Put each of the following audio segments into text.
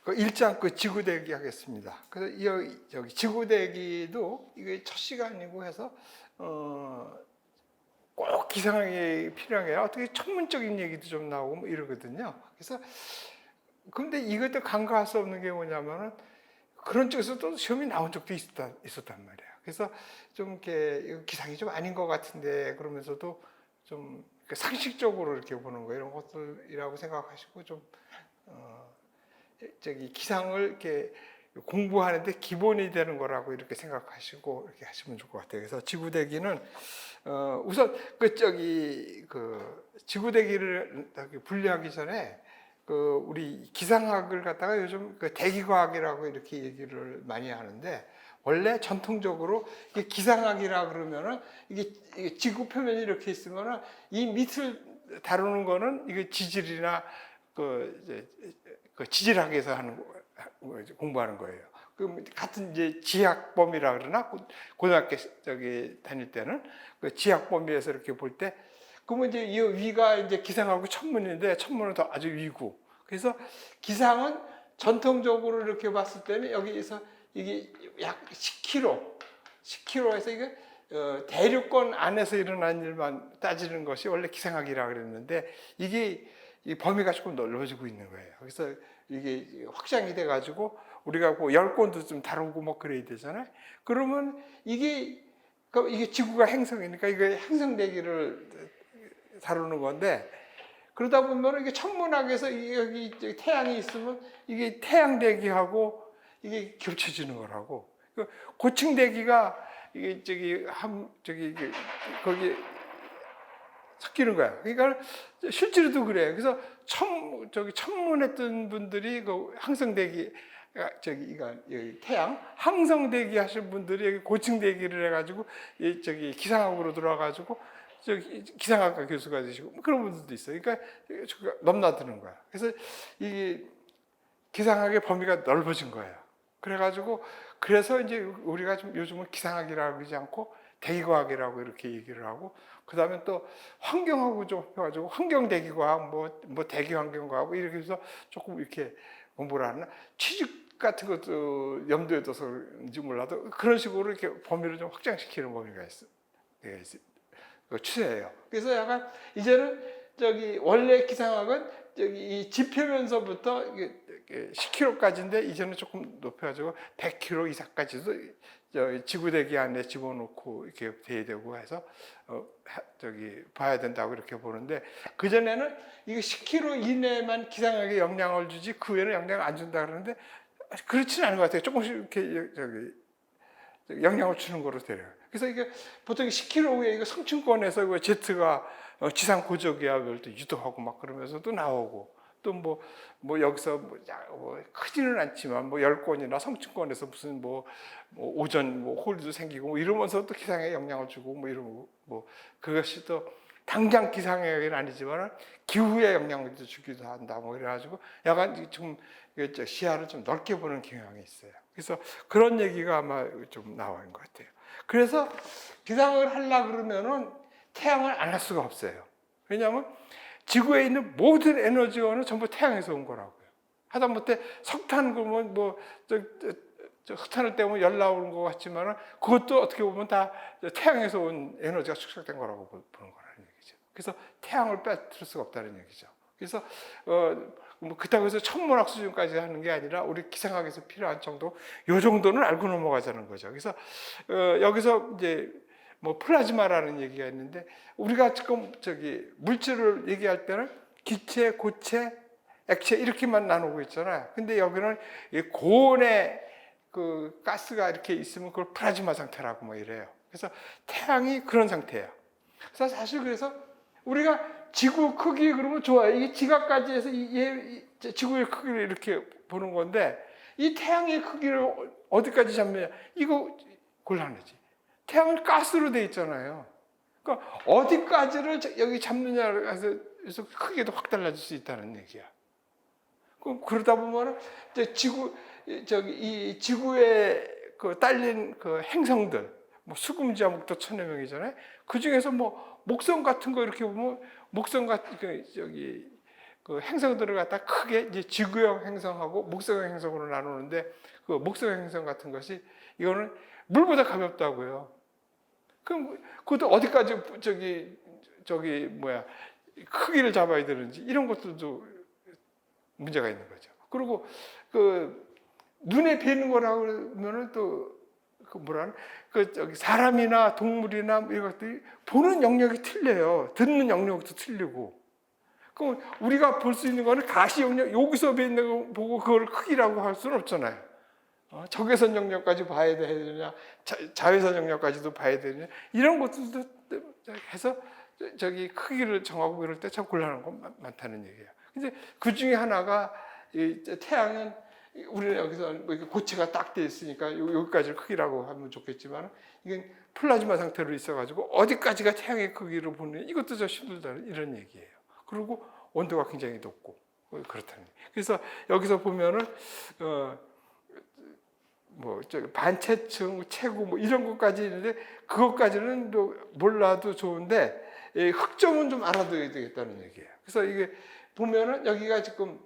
그 일장 그 지구대기 하겠습니다. 그래서 여기 지구대기도 이게 첫 시간이고 해서 꼭 기상학이 필요한 게 어떻게 천문적인 얘기도 좀 나오고 뭐 이러거든요. 그래서 근데 이것도 간과할 수 없는 게 뭐냐면은 그런 쪽에서도 시험이 나온 적도 있었단 말이에요. 그래서 좀 이렇게 기상이 좀 아닌 것 같은데 그러면서도 좀 상식적으로 이렇게 보는 거 이런 것들이라고 생각하시고 좀 기상을 이렇게 공부하는데 기본이 되는 거라고 이렇게 생각하시고 이렇게 하시면 좋을 것 같아요. 그래서 지구대기는 우선 그 지구대기를 분리하기 전에 우리 기상학을 갖다가 요즘 그 대기과학이라고 이렇게 얘기를 많이 하는데 원래 전통적으로 이게 기상학이라 그러면은 이게 지구 표면이 이렇게 있으면은 이 밑을 다루는 거는 이게 지질이나 그 지질학에서 하는 공부하는 거예요. 그 같은 이제 지학범위라 그러나 고등학교 다닐 때는 그 지학범위에서 이렇게 볼 때 그러면 이제 이 위가 이제 기상하고 천문인데 천문은 더 아주 위고 그래서 기상은 전통적으로 이렇게 봤을 때는 여기에서 이게 약 10km에서 이게 대륙권 안에서 일어난 일만 따지는 것이 원래 기상학이라 그랬는데 이게 이 범위가 조금 넓어지고 있는 거예요. 그래서 이게 확장이 돼가지고 우리가 뭐 10권도 좀 다루고 뭐 그래야 되잖아요. 그러면 이게 지구가 행성이니까 이게 행성대기를 다루는 건데 그러다 보면 이게 천문학에서 여기 태양이 있으면 이게 태양대기하고 이게 겹쳐지는 거라고. 고층대기가 이게 거기 섞이는 거야. 그러니까 실제로도 그래요. 그래서 천문했던 분들이 그 항성대기 태양 항성대기 하신 분들이 고층대기를 해가지고 기상학으로 들어와가지고 기상학과 교수가 되시고 그런 분들도 있어요. 그러니까 넘나드는 거야. 그래서 이 기상학의 범위가 넓어진 거예요. 그래서 이제 우리가 좀 요즘은 기상학이라고 하지 않고 대기과학이라고 이렇게 얘기를 하고 그다음에 또 환경하고 좀 해가지고 환경대기과학 뭐 대기환경과학 이렇게 해서 조금 이렇게 공부를 하나 취직 같은 것도 염두에 둬서인지 몰라도 그런 식으로 이렇게 범위를 좀 확장시키는 범위가 있어요. 그 추세예요. 그래서 약간 이제는 원래 기상학은 이 지표면서부터 10km까지인데 이제는 조금 높여가지고 100km 이상까지도 지구대기 안에 집어넣고 이렇게 돼야 되고 해서 봐야 된다고 이렇게 보는데 그 전에는 이게 10km 이내만 기상학에 영향을 주지 그 외에는 영향을 안 준다 그러는데 그렇지는 않은 것 같아요. 조금씩 이렇게 영향을 주는 거로 돼요. 그래서 이게 보통 10km 후에 이거 성층권에서 이거 제트가 지상 고저기압을 또 유도하고 막 그러면서도 나오고 또 뭐 여기서 크지는 않지만 10건이나 성층권에서 무슨 오전 홀도 생기고 이러면서 또 기상에 영향을 주고 이러고 그것이 또 당장 기상학은 아니지만 기후에 영향을 주기도 한다 그래가지고 약간 좀 시야를 좀 넓게 보는 경향이 있어요. 그래서 그런 얘기가 아마 좀 나온 것 같아요. 그래서 기상을 하려고 그러면은 태양을 안 할 수가 없어요. 왜냐하면 지구에 있는 모든 에너지원은 전부 태양에서 온 거라고요. 하다못해 석탄 그러면 석탄을 떼면 열 나오는 것 같지만 그것도 어떻게 보면 다 태양에서 온 에너지가 축적된 거라고 보는 거라는 얘기죠. 그래서 태양을 빼뜨릴 수가 없다는 얘기죠. 그래서 그렇다고 해서 천문학 수준까지 하는 게 아니라 우리 기상학에서 필요한 정도, 요 정도는 알고 넘어가자는 거죠. 그래서 여기서 이제 플라즈마라는 얘기가 있는데 우리가 지금 물질을 얘기할 때는 기체, 고체, 액체 이렇게만 나누고 있잖아요. 근데 여기는 고온의 그 가스가 이렇게 있으면 그걸 플라즈마 상태라고 이래요. 그래서 태양이 그런 상태예요. 그래서 사실 그래서 우리가 지구 크기 그러면 좋아요. 이게 지각까지 해서 지구의 크기를 이렇게 보는 건데 이 태양의 크기를 어디까지 잡느냐 이거 곤란하지. 태양은 가스로 돼 있잖아요. 그러니까 어디까지를 여기 잡느냐를 해서 크기도 확 달라질 수 있다는 얘기야. 그러다 보면 이 지구에 딸린 그 행성들, 수금지와 목도 천여 명이잖아요. 그 중에서 목성 같은 거 이렇게 보면 목성 같은 그 행성들을 갖다 크게 이제 지구형 행성하고 목성형 행성으로 나누는데 그 목성형 행성 같은 것이 이거는 물보다 가볍다고요. 그럼 그것도 어디까지 저기 뭐야 크기를 잡아야 되는지 이런 것들도 문제가 있는 거죠. 그리고 그 눈에 뵈는 거라고 그러면은 또 그 뭐라 그 저기 사람이나 동물이나 이런 것들이 보는 영역이 틀려요. 듣는 영역도 틀리고. 그럼 우리가 볼 수 있는 거는 가시 영역 여기서 뵈는 거 보고 그걸 크기라고 할 수는 없잖아요. 적외선 영역까지 봐야 되느냐, 자외선 영역까지도 봐야 되느냐 이런 것들도 해서 저기 크기를 정하고 이럴 때 참 곤란한 건 많다는 얘기예요. 근데 그 중에 하나가 이 태양은 우리는 여기서 뭐 고체가 딱 돼 있으니까 여기까지 크기라고 하면 좋겠지만 이건 플라즈마 상태로 있어가지고 어디까지가 태양의 크기로 보는 이것도 좀 힘들다 이런 얘기예요. 그리고 온도가 굉장히 높고 그렇다는 얘기예요. 그래서 여기서 보면은 뭐 저기 반체층, 체구 뭐 이런 것까지 있는데 그것까지는 또 몰라도 좋은데 흑점은 좀 알아둬야 되겠다는 얘기예요. 그래서 이게 보면은 여기가 지금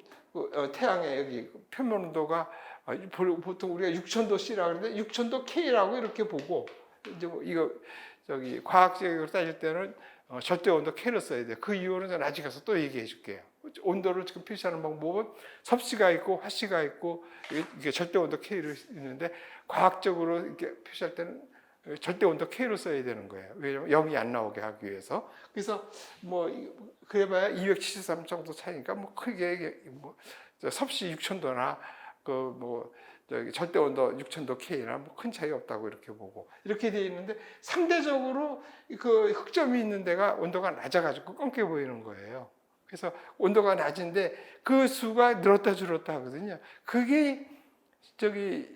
태양의 여기 표면 온도가 보통 우리가 6000도 C라고 하는데 6000도 K라고 이렇게 보고 이제 뭐 이거 저기 과학적으로 따질 때는 절대 온도 K를 써야 돼요. 그 이유는 나중에 가서 또 얘기해 줄게요. 온도를 지금 표시하는 방법은 섭씨가 있고 화씨가 있고 이게 절대 온도 K를 있는데 과학적으로 이렇게 표시할 때는 절대 온도 K로 써야 되는 거예요. 왜냐면 0이 안 나오게 하기 위해서. 그래서 뭐 그래봐야 273 정도 차이니까 뭐 크게 뭐 섭씨 6000도나 그 뭐 절대 온도 6000도 K나 뭐 큰 차이 없다고 이렇게 보고 이렇게 돼 있는데 상대적으로 그 흑점이 있는 데가 온도가 낮아가지고 검게 보이는 거예요. 그래서 온도가 낮은데 그 수가 늘었다 줄었다 하거든요. 그게 저기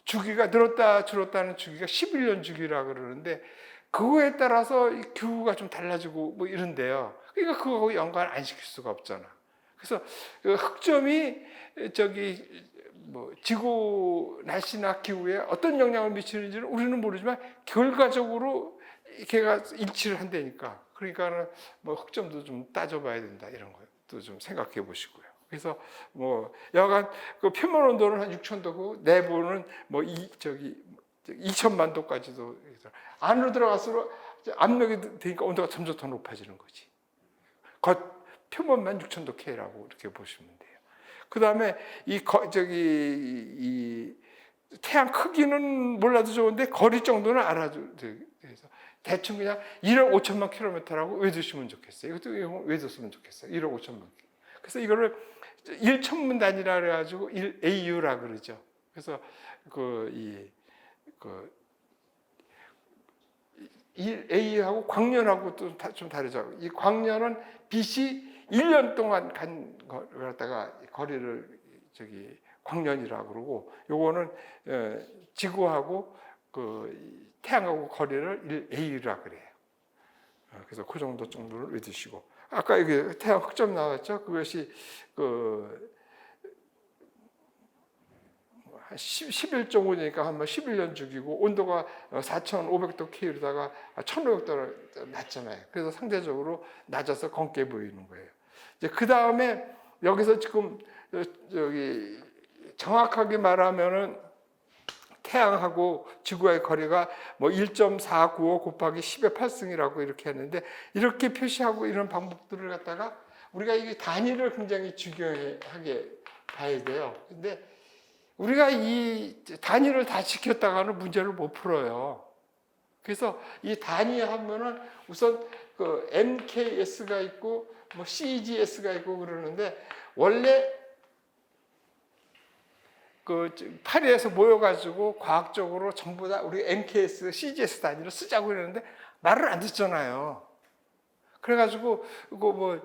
주기가 늘었다 줄었다는 주기가 11년 주기라 그러는데 그거에 따라서 기후가 좀 달라지고 뭐 이런데요. 그러니까 그거 연관 안 시킬 수가 없잖아. 그래서 그 흑점이 저기 뭐 지구 날씨나 기후에 어떤 영향을 미치는지는 우리는 모르지만 결과적으로 걔가 일치를 한다니까. 그러니까는 뭐 흑점도 좀 따져봐야 된다 이런 것도 좀 생각해 보시고요. 그래서 뭐 여간 그 표면 온도는 한 6000도고 내부는 뭐 2000만 도까지도 안으로 들어갈수록 압력이 되니까 온도가 점점 더 높아지는 거지. 겉 표면만 6000도 K라고 이렇게 보시면 돼요. 그 다음에 이 태양 크기는 몰라도 좋은데 거리 정도는 알아도 돼서 대충 그냥 1억 5천만 킬로미터라고 외두시면 좋겠어요. 이것도 외뒀으면 좋겠어요. 1억 5천만. 그래서 이거를 1천문 단위라 그래가지고 1AU라 그러죠. 그래서 1AU하고 광년하고 또 좀 다르죠. 이 광년은 빛이 1년 동안 간 걸 갖다가 거리를 광년이라고 그러고 요거는 지구하고 그 태양하고 거리를 1AU라 그래요. 그래서 그 정도를 외두시고 아까 여기 태양 흑점 나왔죠. 그것이 그 11.5니까 한 11년 주기고 온도가 4,500도 K로다가 1,500도 낮잖아요. 그래서 상대적으로 낮아서 검게 보이는 거예요. 이제 그 다음에 여기서 지금 저기 정확하게 말하면은 태양하고 지구와의 거리가 뭐 1.495 곱하기 10의 8승이라고 이렇게 했는데 이렇게 표시하고 이런 방법들을 갖다가 우리가 이게 단위를 굉장히 중요하게 봐야 돼요. 근데 우리가 이 단위를 다 지켰다가는 문제를 못 풀어요. 그래서 이 단위 하면은 우선 그 MKS가 있고 뭐 CGS가 있고 그러는데 원래 그 파리에서 모여가지고 과학적으로 전부 다 우리 MKS, CGS 단위를 쓰자고 그러는데 말을 안 듣잖아요. 그래가지고 이거 뭐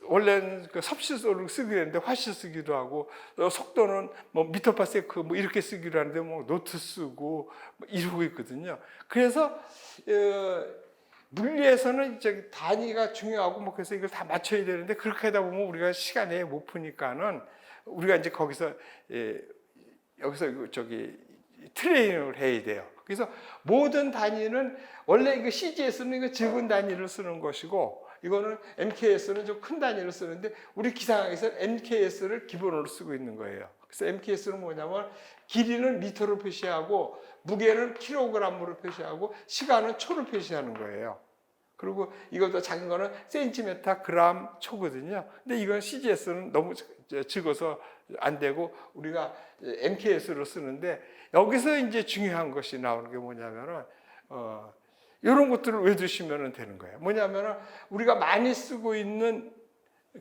원래는 그 섭씨를 쓰기로 했는데 화씨 쓰기도 하고 속도는 뭐 미터파세크 뭐 이렇게 쓰기로 하는데 뭐 노트 쓰고 뭐 이러고 있거든요. 그래서 물리에서는 이제 단위가 중요하고 뭐 그래서 이걸 다 맞춰야 되는데 그렇게 하다 보면 우리가 시간에 못 푸니까는 우리가 이제 거기서 여기서 트레이닝을 해야 돼요. 그래서 모든 단위는 원래 이거 CGS는 이거 적은 단위를 쓰는 것이고 이거는 MKS는 좀 큰 단위로 쓰는데 우리 기상학에서는 MKS를 기본으로 쓰고 있는 거예요. 그래서 MKS는 뭐냐면 길이는 미터로 표시하고 무게는 킬로그램으로 표시하고 시간은 초로 표시하는 거예요. 그리고 이것도 작은 거는 센티미터, 그램, 초거든요. 근데 이건 CGS는 너무 적어서 안 되고 우리가 MKS로 쓰는데 여기서 이제 중요한 것이 나오는 게 뭐냐면은 이런 것들을 외두시면 되는 거예요. 뭐냐면은 우리가 많이 쓰고 있는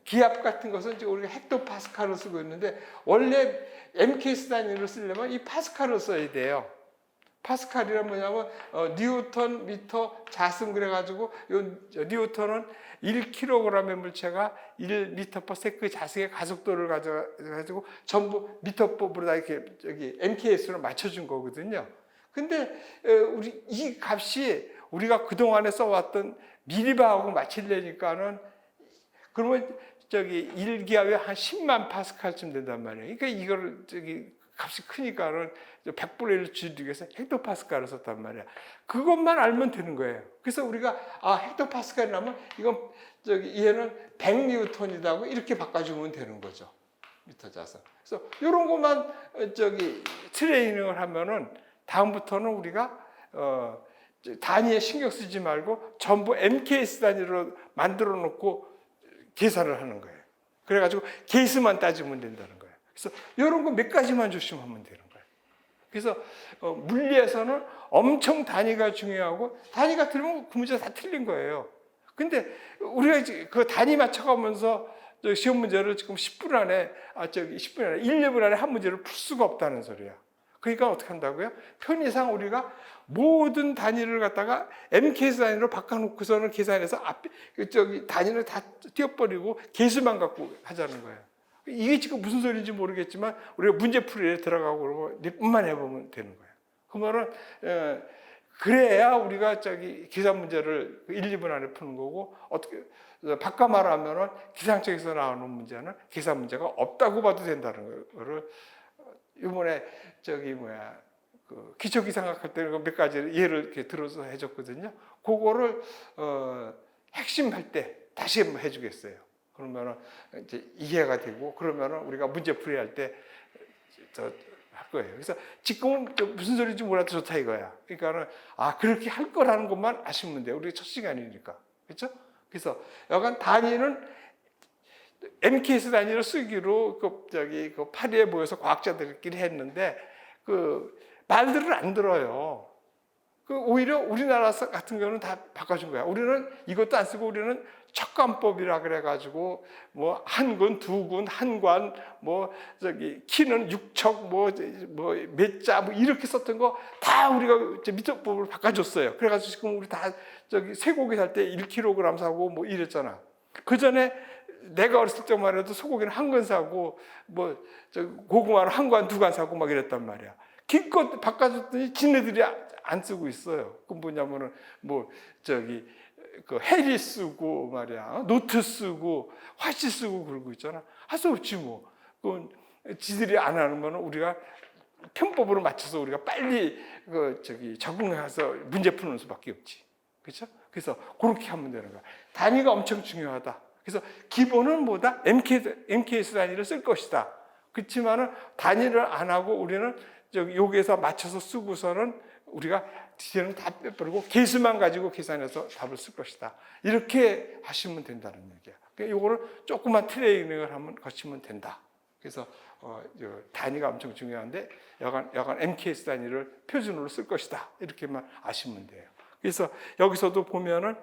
기압 같은 것은 이제 우리가 헥토파스칼을 쓰고 있는데 원래 MKS 단위를 쓰려면 이 파스칼을 써야 돼요. 파스칼이란 뭐냐면 뉴턴 미터 자승 그래가지고 요 뉴턴은 1kg의 물체가 1m/s 자승의 가속도를 가져가지고 전부 미터법으로 다 이렇게 MKS로 맞춰준 거거든요. 근데 우리 이 값이 우리가 그동안에 써왔던 미리바하고 맞추려니까는 그러면 1기압에 한 10만 파스칼쯤 된단 말이에요. 그러니까 이거를 값이 크니까는 100분의 1 줄이기 위해서 헥토파스칼을 썼단 말이야. 그것만 알면 되는 거예요. 그래서 우리가 헥토파스칼이라면 이건 얘는 100뉴턴이라고 이렇게 바꿔주면 되는 거죠. 미터 자승. 그래서 이런 것만 트레이닝을 하면은 다음부터는 우리가 단위에 신경 쓰지 말고 전부 MKS 단위로 만들어 놓고 계산을 하는 거예요. 그래가지고 케이스만 따지면 된다는 거예요. 그래서 이런 거 몇 가지만 조심하면 되는 거예요. 그래서 물리에서는 엄청 단위가 중요하고 단위가 틀리면 그 문제 다 틀린 거예요. 근데 우리가 그 단위 맞춰가면서 시험 문제를 지금 10분 안에 10분 안에 1년 안에 한 문제를 풀 수가 없다는 소리야. 그러니까 어떻게 한다고요? 편의상 우리가 모든 단위를 갖다가 MKS 단위로 바꿔놓고서는 계산해서 단위를 다 띄워버리고 계수만 갖고 하자는 거예요. 이게 지금 무슨 소리인지 모르겠지만 우리가 문제풀이에 들어가고 그러고 몇 분만 해보면 되는 거예요. 그러면은 그래야 우리가 계산 문제를 1, 2분 안에 푸는 거고 어떻게 바꿔 말하면은 기상청에서 나오는 문제는 계산 문제가 없다고 봐도 된다는 거를 이번에 기초기상학 할 때는 몇 가지 예를 이렇게 들어서 해줬거든요. 그거를 핵심할 때 다시 한번 해주겠어요. 그러면은 이제 이해가 되고 그러면은 우리가 문제풀이 할 때 할 거예요. 그래서 지금은 무슨 소리인지 몰라도 좋다 이거야. 그러니까는 그렇게 할 거라는 것만 아시면 돼요. 우리 첫 시간이니까. 그렇죠? 그래서 여간 단위는 MKS 단위로 쓰기로 그 파리에 모여서 과학자들끼리 했는데 말들을 안 들어요. 오히려 우리나라 같은 경우는 다 바꿔준 거야. 우리는 이것도 안 쓰고 우리는 척관법이라 그래가지고 뭐 한군, 두군, 한관, 키는 6척, 몇 자, 이렇게 썼던 거 다 우리가 미터법으로 바꿔줬어요. 그래가지고 지금 우리 다 쇠고기 살 때 1kg 사고 이랬잖아. 그 전에 내가 어렸을 때만 해도 소고기는 한 건 사고 고구마는 한 관, 두 관 사고 막 이랬단 말이야. 기껏 바꿔줬더니 지네들이 안 쓰고 있어요. 그 뭐냐면은 그 해리 쓰고 말이야, 노트 쓰고 화씨 쓰고 그러고 있잖아. 할 수 없지 뭐. 그건 지들이 안 하는 거는 우리가 편법으로 맞춰서 우리가 빨리 적응해서 문제 푸는 수밖에 없지. 그렇죠? 그래서 그렇게 하면 되는 거야. 단위가 엄청 중요하다. 그래서 기본은 뭐다? MKS 단위를 쓸 것이다. 그렇지만은 단위를 안 하고 우리는 여기에서 맞춰서 쓰고서는 우리가 뒤에는 다 빼버리고 계수만 가지고 계산해서 답을 쓸 것이다. 이렇게 하시면 된다는 얘기야. 그러니까 이거를 조금만 트레이닝을 하면 거치면 된다. 그래서 단위가 엄청 중요한데 여간 MKS 단위를 표준으로 쓸 것이다. 이렇게만 아시면 돼요. 그래서 여기서도 보면은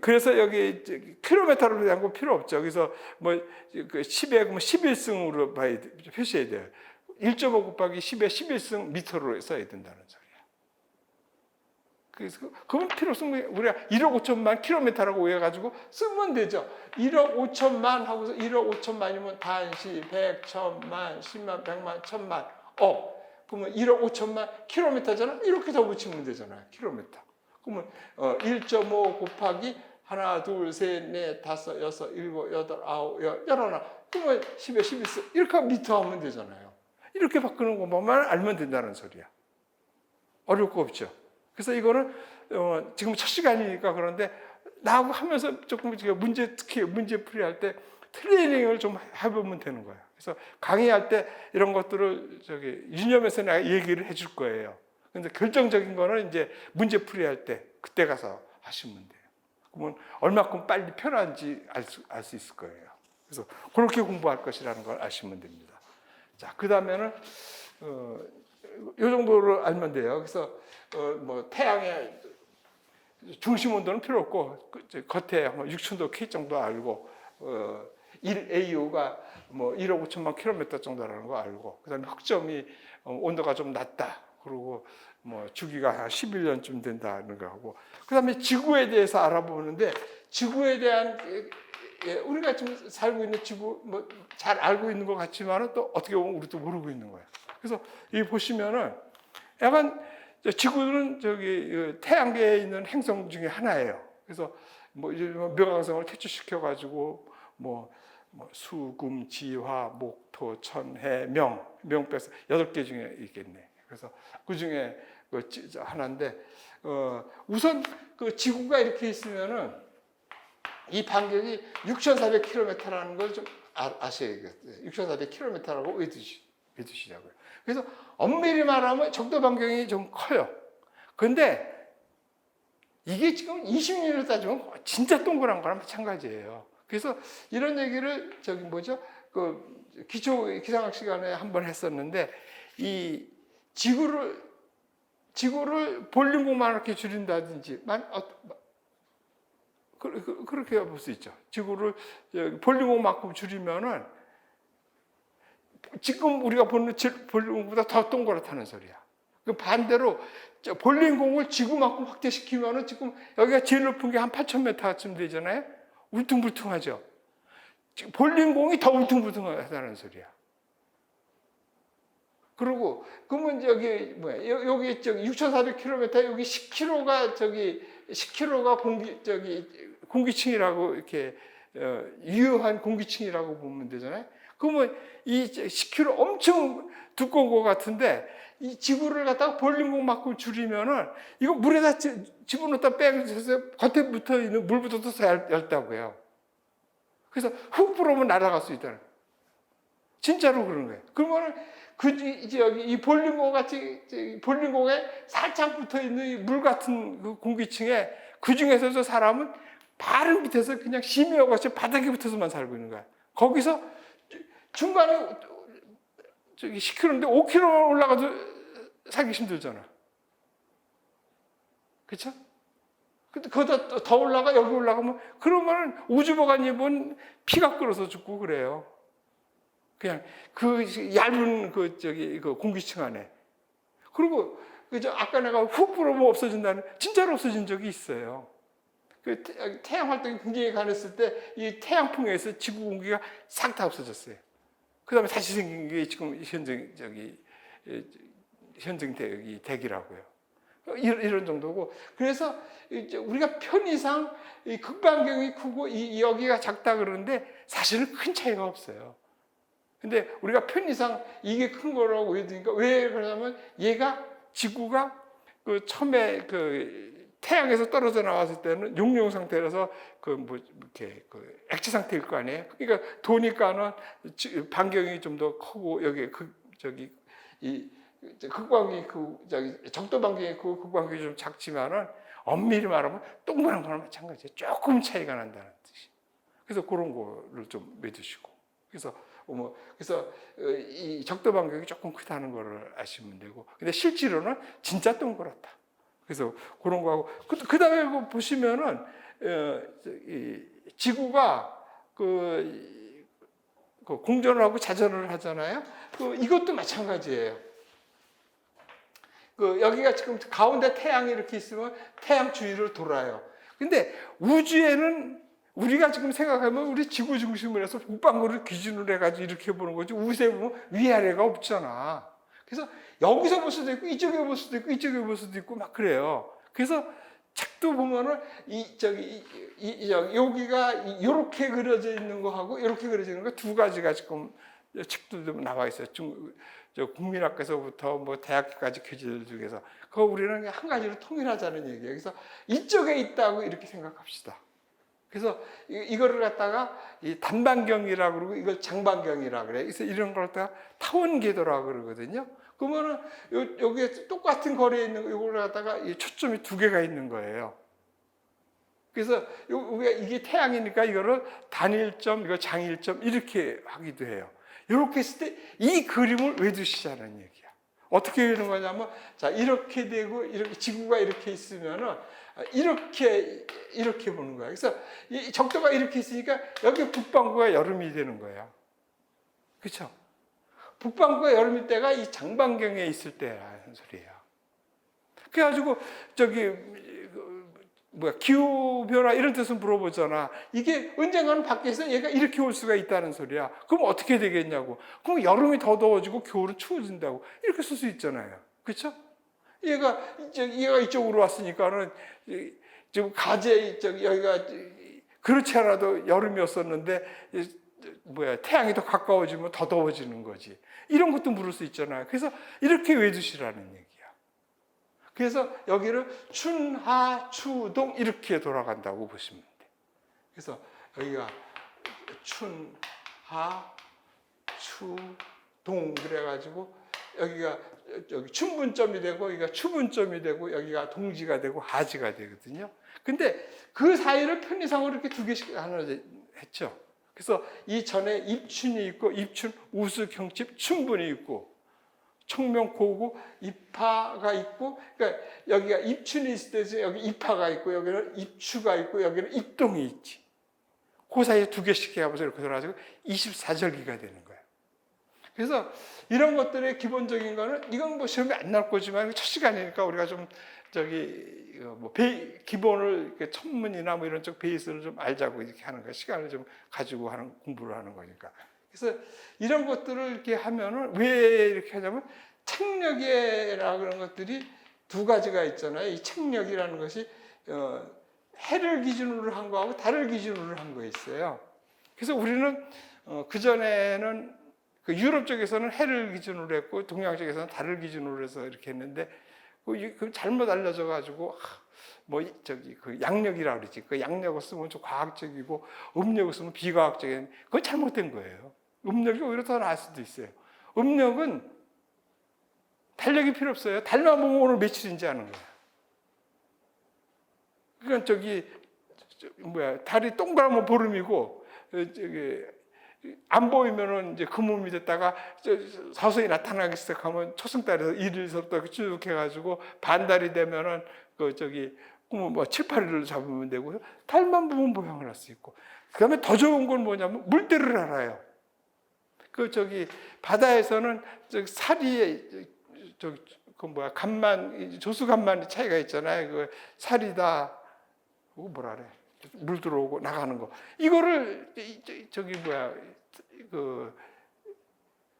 그래서 여기 킬로미터로 대한 거 필요 없죠. 그래서 10에 11승으로 표시해야 돼요. 1.5 곱하기 10에 11승 미터로 써야 된다는 소리야. 그래서 그건 필요 없으면 우리가 1억 5천만 킬로미터라고 외워가지고 쓰면 되죠. 1억 5천만 하고서 1억 5천만이면 단시, 100, 1000만, 10만, 100만, 1000만, 그러면 1억 5천만 킬로미터잖아. 이렇게 더 붙이면 되잖아요. 킬로미터. 그러면 1.5 곱하기 하나, 둘, 셋, 넷, 다섯, 여섯, 일곱, 여덟, 아홉, 열하나. 그러면 10에 11승 이렇게 미터 하면 되잖아요. 이렇게 바꾸는 것만 알면 된다는 소리야. 어려울 거 없죠. 그래서 이거는 지금 첫 시간이니까 그런데 나하고 하면서 조금 특히 문제 풀이할 때 트레이닝을 좀 해보면 되는 거예요. 그래서 강의할 때 이런 것들을 유념해서 내가 얘기를 해줄 거예요. 근데 결정적인 거는 이제 문제 풀이할 때 그때 가서 하시면 돼요. 그러면 얼마큼 빨리 편한지 알 수 있을 거예요. 그래서 그렇게 공부할 것이라는 걸 아시면 됩니다. 자, 그 다음에는 이 정도로 알면 돼요. 그래서 뭐 태양의 중심 온도는 필요 없고 겉에 6,000도 K 정도 알고 1AU가 뭐 1억 5천만 킬로미터 정도라는 거 알고 그다음에 흑점이 온도가 좀 낮다. 그리고 뭐 주기가 한 11년쯤 된다는 거 하고 그다음에 지구에 대해서 알아보는데 지구에 대한 우리가 지금 살고 있는 지구 뭐 잘 알고 있는 것 같지만은 또 어떻게 보면 우리도 모르고 있는 거예요. 그래서 이 보시면은 약간 지구는 태양계에 있는 행성 중에 하나예요. 그래서 뭐 명왕성을 퇴출시켜 가지고 뭐 수, 금, 지, 화, 목, 토, 천, 해, 명 빼서 8개 중에 있겠네. 그래서 그 중에 하나인데 우선 그 지구가 이렇게 있으면은 이 반경이 6,400km라는 걸 좀 아셔야겠어요. 6,400km라고 외두시자고요. 그래서 엄밀히 말하면 적도 반경이 좀 커요. 근데 이게 지금 20년을 따지면 진짜 동그란 거랑 마찬가지예요. 그래서 이런 얘기를 기초 기상학 시간에 한번 했었는데 이 지구를 볼륨공만 이렇게 줄인다든지 그렇게 볼 수 있죠. 지구를 볼륨공만큼 줄이면은 지금 우리가 보는 볼륨공보다 더 동그랗다는 소리야. 반대로 볼륨공을 지구만큼 확대시키면은 지금 여기가 제일 높은 게 한 8,000m쯤 되잖아요. 울퉁불퉁하죠. 볼륨공이 더 울퉁불퉁하다는 소리야. 그리고 그러면 여기 6,400km 여기 10km가 공기층이라고 이렇게 유효한 공기층이라고 보면 되잖아요. 그러면 이 10km 엄청 두꺼운 것 같은데 이 지구를 갖다가 볼륨공만큼 줄이면은 이거 물에다 집어넣다 빼서 겉에 붙어 있는 물보다도 더 얇다고요. 그래서 훅 불어오면 날아갈 수 있다는. 진짜로 그런 거예요. 그러면은 이 볼륨공 같이 볼륨공에 살짝 붙어 있는 물 같은 그 공기층에 그 중에서도 사람은 바로 밑에서 그냥 심해어같이 바닥에 붙어서만 살고 있는 거야. 거기서 중간에 10km인데 5km 올라가도 살기 힘들잖아. 그렇죠? 근데 거기다 더 올라가 여기 올라가면 그러면 우주보관 입은 피가 끓어서 죽고 그래요. 그냥 그 얇은 그 공기층 안에. 그리고 아까 내가 훅 불어오면 없어진다는 진짜로 없어진 적이 있어요. 그 태양 활동이 굉장히 강했을 때 이 태양풍에서 지구 공기가 싹 다 없어졌어요. 그다음에 다시 생긴 게 지금 현정 대기라고요. 이런 정도고. 그래서 우리가 편의상 이 극반경이 크고 여기가 작다 그러는데 사실은 큰 차이가 없어요. 근데 우리가 편의상 이게 큰 거라고 해두니까 왜 그러냐면 지구가 처음에 태양에서 떨어져 나왔을 때는 용룡 상태라서 이렇게 액체 상태일 거 아니에요. 그러니까 도니까는 반경이 좀 더 크고 여기 극광이 적도 반경이 크고 극광이 좀 작지만은 엄밀히 말하면 동그란 거랑 마찬가지예요. 조금 차이가 난다는 뜻이. 그래서 그런 거를 좀 믿으시고. 그래서 이 적도 반경이 조금 크다는 거를 아시면 되고. 근데 실제로는 진짜 동그랗다. 그래서 그런 거하고 그 다음에 보시면은 지구가 공전을 하고 자전을 하잖아요. 이것도 마찬가지예요. 여기가 지금 가운데 태양이 이렇게 있으면 태양 주위를 돌아요. 근데 우주에는 우리가 지금 생각하면 우리 지구 중심으로 해서 북방구를 기준으로 해가지고 이렇게 보는 거지 우주에 보면 위아래가 없잖아. 그래서 여기서 볼 수도 있고 이쪽에 볼 수도 있고 이쪽에 볼 수도 있고 막 그래요. 그래서 책도 보면은 여기가 이렇게 그려져 있는 거하고 이렇게 그려져 있는 거 두 가지가 지금 책도 나와 있어요. 국민학교에서부터 뭐 대학교까지 교재들 중에서 그거 우리는 한 가지로 통일하자는 얘기예요. 그래서 이쪽에 있다고 이렇게 생각합시다. 그래서 이거를 갖다가 이 단반경이라고 그러고 이걸 장반경이라고 그래. 그래서 이런 걸 갖다가 타원궤도라고 그러거든요. 그러면은 여기에 똑같은 거리에 있는 이걸 갖다가 초점이 두 개가 있는 거예요. 그래서 우리가 이게 태양이니까 이거를 단일점, 이거 장일점 이렇게 하기도 해요. 이렇게 했을 때 이 그림을 왜 두시자는 얘기야. 어떻게 되는 거냐면, 자, 이렇게 되고, 이렇게 지구가 이렇게 있으면은, 이렇게 보는 거야. 그래서 이 적도가 이렇게 있으니까 여기 북반구가 여름이 되는 거야. 그렇죠? 북반구가 여름일 때가 이 장반경에 있을 때라는 소리예요. 그래가지고 저기 기후 변화 이런 뜻은 물어보잖아. 이게 언젠가는 밖에서 얘가 이렇게 올 수가 있다는 소리야. 그럼 어떻게 되겠냐고. 그럼 여름이 더 더워지고 겨울은 추워진다고 이렇게 쓸 수 있잖아요. 그렇죠? 얘가 이쪽으로 왔으니까는 지금 가제 여기가 그렇지 않아도 여름이었었는데 태양이 더 가까워지면 더 더워지는 거지. 이런 것도 물을 수 있잖아요. 그래서 이렇게 외두시라는 얘기야. 그래서 여기를 춘하 추동 이렇게 돌아간다고 보시면 돼. 그래서 여기가 춘하 추동 그래가지고 여기가 여기 춘분점이 되고 여기가 추분점이 되고 여기가 동지가 되고 하지가 되거든요. 근데 그 사이를 편의상으로 이렇게 두 개씩 나눠 했죠. 그래서 이 전에 입춘이 있고 입춘 우수 경칩 춘분이 있고 청명고구 입하가 있고, 그러니까 여기가 입춘이 있을 때 여기 입하가 있고 여기는 입추가 있고 여기는 입동이 있지. 그 사이에 두 개씩 해가면서 이렇게 돌아가지고 24절기가 되는 거예요. 그래서 이런 것들의 기본적인 거는 이건 뭐 시험에 안 나올 거지만 첫 시간이니까 우리가 좀 기본을 천문이나 뭐 이런 쪽 베이스를 좀 알자고 이렇게 하는 거예요. 시간을 좀 가지고 하는 공부를 하는 거니까. 그래서 이런 것들을 이렇게 하면은 왜 이렇게 하냐면 책력이라고 하는 것들이 두 가지가 있잖아요. 이 책력이라는 것이 해를 기준으로 한 거하고 달을 기준으로 한 거 있어요. 그래서 우리는 그 전에는 그 유럽 쪽에서는 해를 기준으로 했고 동양 쪽에서는 달을 기준으로 해서 이렇게 했는데 그 잘못 알려져 가지고 그 양력이라고 그러지. 그 양력을 쓰면 좀 과학적이고 음력을 쓰면 비과학적인 그건 잘못된 거예요. 음력이 오히려 더 나을 수도 있어요. 음력은 달력이 필요 없어요. 달만 보면 오늘 며칠인지 아는 거예요. 그러니까 달이 동그라면 보름이고 안 보이면은 이제 금음이 됐다가 서서히 나타나기 시작하면 초승달에서 일일서부터 쭉 해가지고 반달이 되면은 뭐 7, 8일을 잡으면 되고요. 달만 보면 모양을 할 수 있고. 그 다음에 더 좋은 건 뭐냐면 물때를 알아요. 바다에서는 살이 간만 조수간만 차이가 있잖아요. 그 살이다 뭐라 그래 물 들어오고 나가는 거 이거를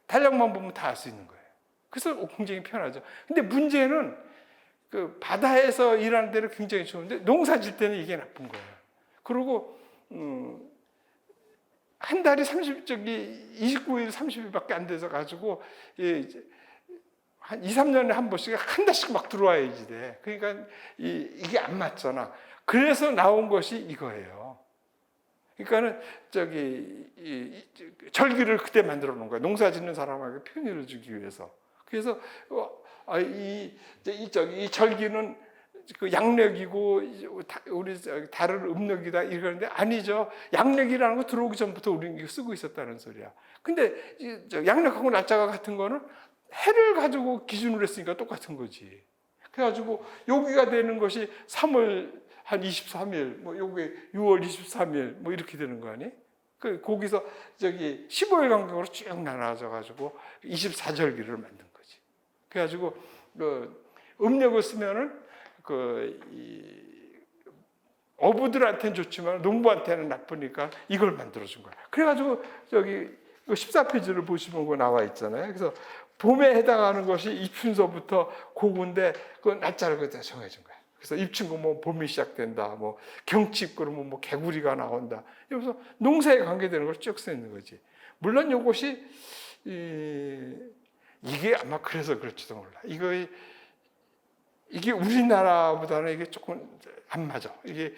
달력만 보면 다 알 수 있는 거예요. 그래서 굉장히 편하죠. 근데 문제는 그 바다에서 일하는 데는 굉장히 좋은데 농사 질 때는 이게 나쁜 거예요. 그리고 한 달이 29일, 30일밖에 안 돼서 가지고 한 2, 3년에 한 번씩 한 달씩 막 들어와야지 돼. 그러니까 이게 안 맞잖아. 그래서 나온 것이 이거예요. 그러니까는 절기를 그때 만들어 놓은 거야. 농사 짓는 사람에게 편의를 주기 위해서. 그래서 이 절기는 그 양력이고 우리 달을 음력이다 이러는데 아니죠. 양력이라는 거 들어오기 전부터 우리는 쓰고 있었다는 소리야. 근데 양력하고 날짜가 같은 거는 해를 가지고 기준으로 했으니까 똑같은 거지. 그래가지고 여기가 되는 것이 3월 한 23일, 여기 6월 23일 이렇게 되는 거 아니? 거기서 15일 간격으로 쭉 나눠져가지고 24절기를 만든 거지. 그래가지고 음력을 쓰면은 어부들한테는 좋지만 농부한테는 나쁘니까 이걸 만들어준 거야. 그래가지고 14페이지를 보시면 그거 나와 있잖아요. 그래서 봄에 해당하는 것이 입춘서부터 고구인데 그 날짜를 그때 정해준 거야. 그래서 입춘 거 봄이 시작된다. 경칩 그러면 개구리가 나온다. 이러면서 농사에 관계되는 걸 쭉 써 있는 거지. 물론 이것이 이게 아마 그래서 그럴지도 몰라. 이게 우리나라보다는 이게 조금 안 맞아. 이게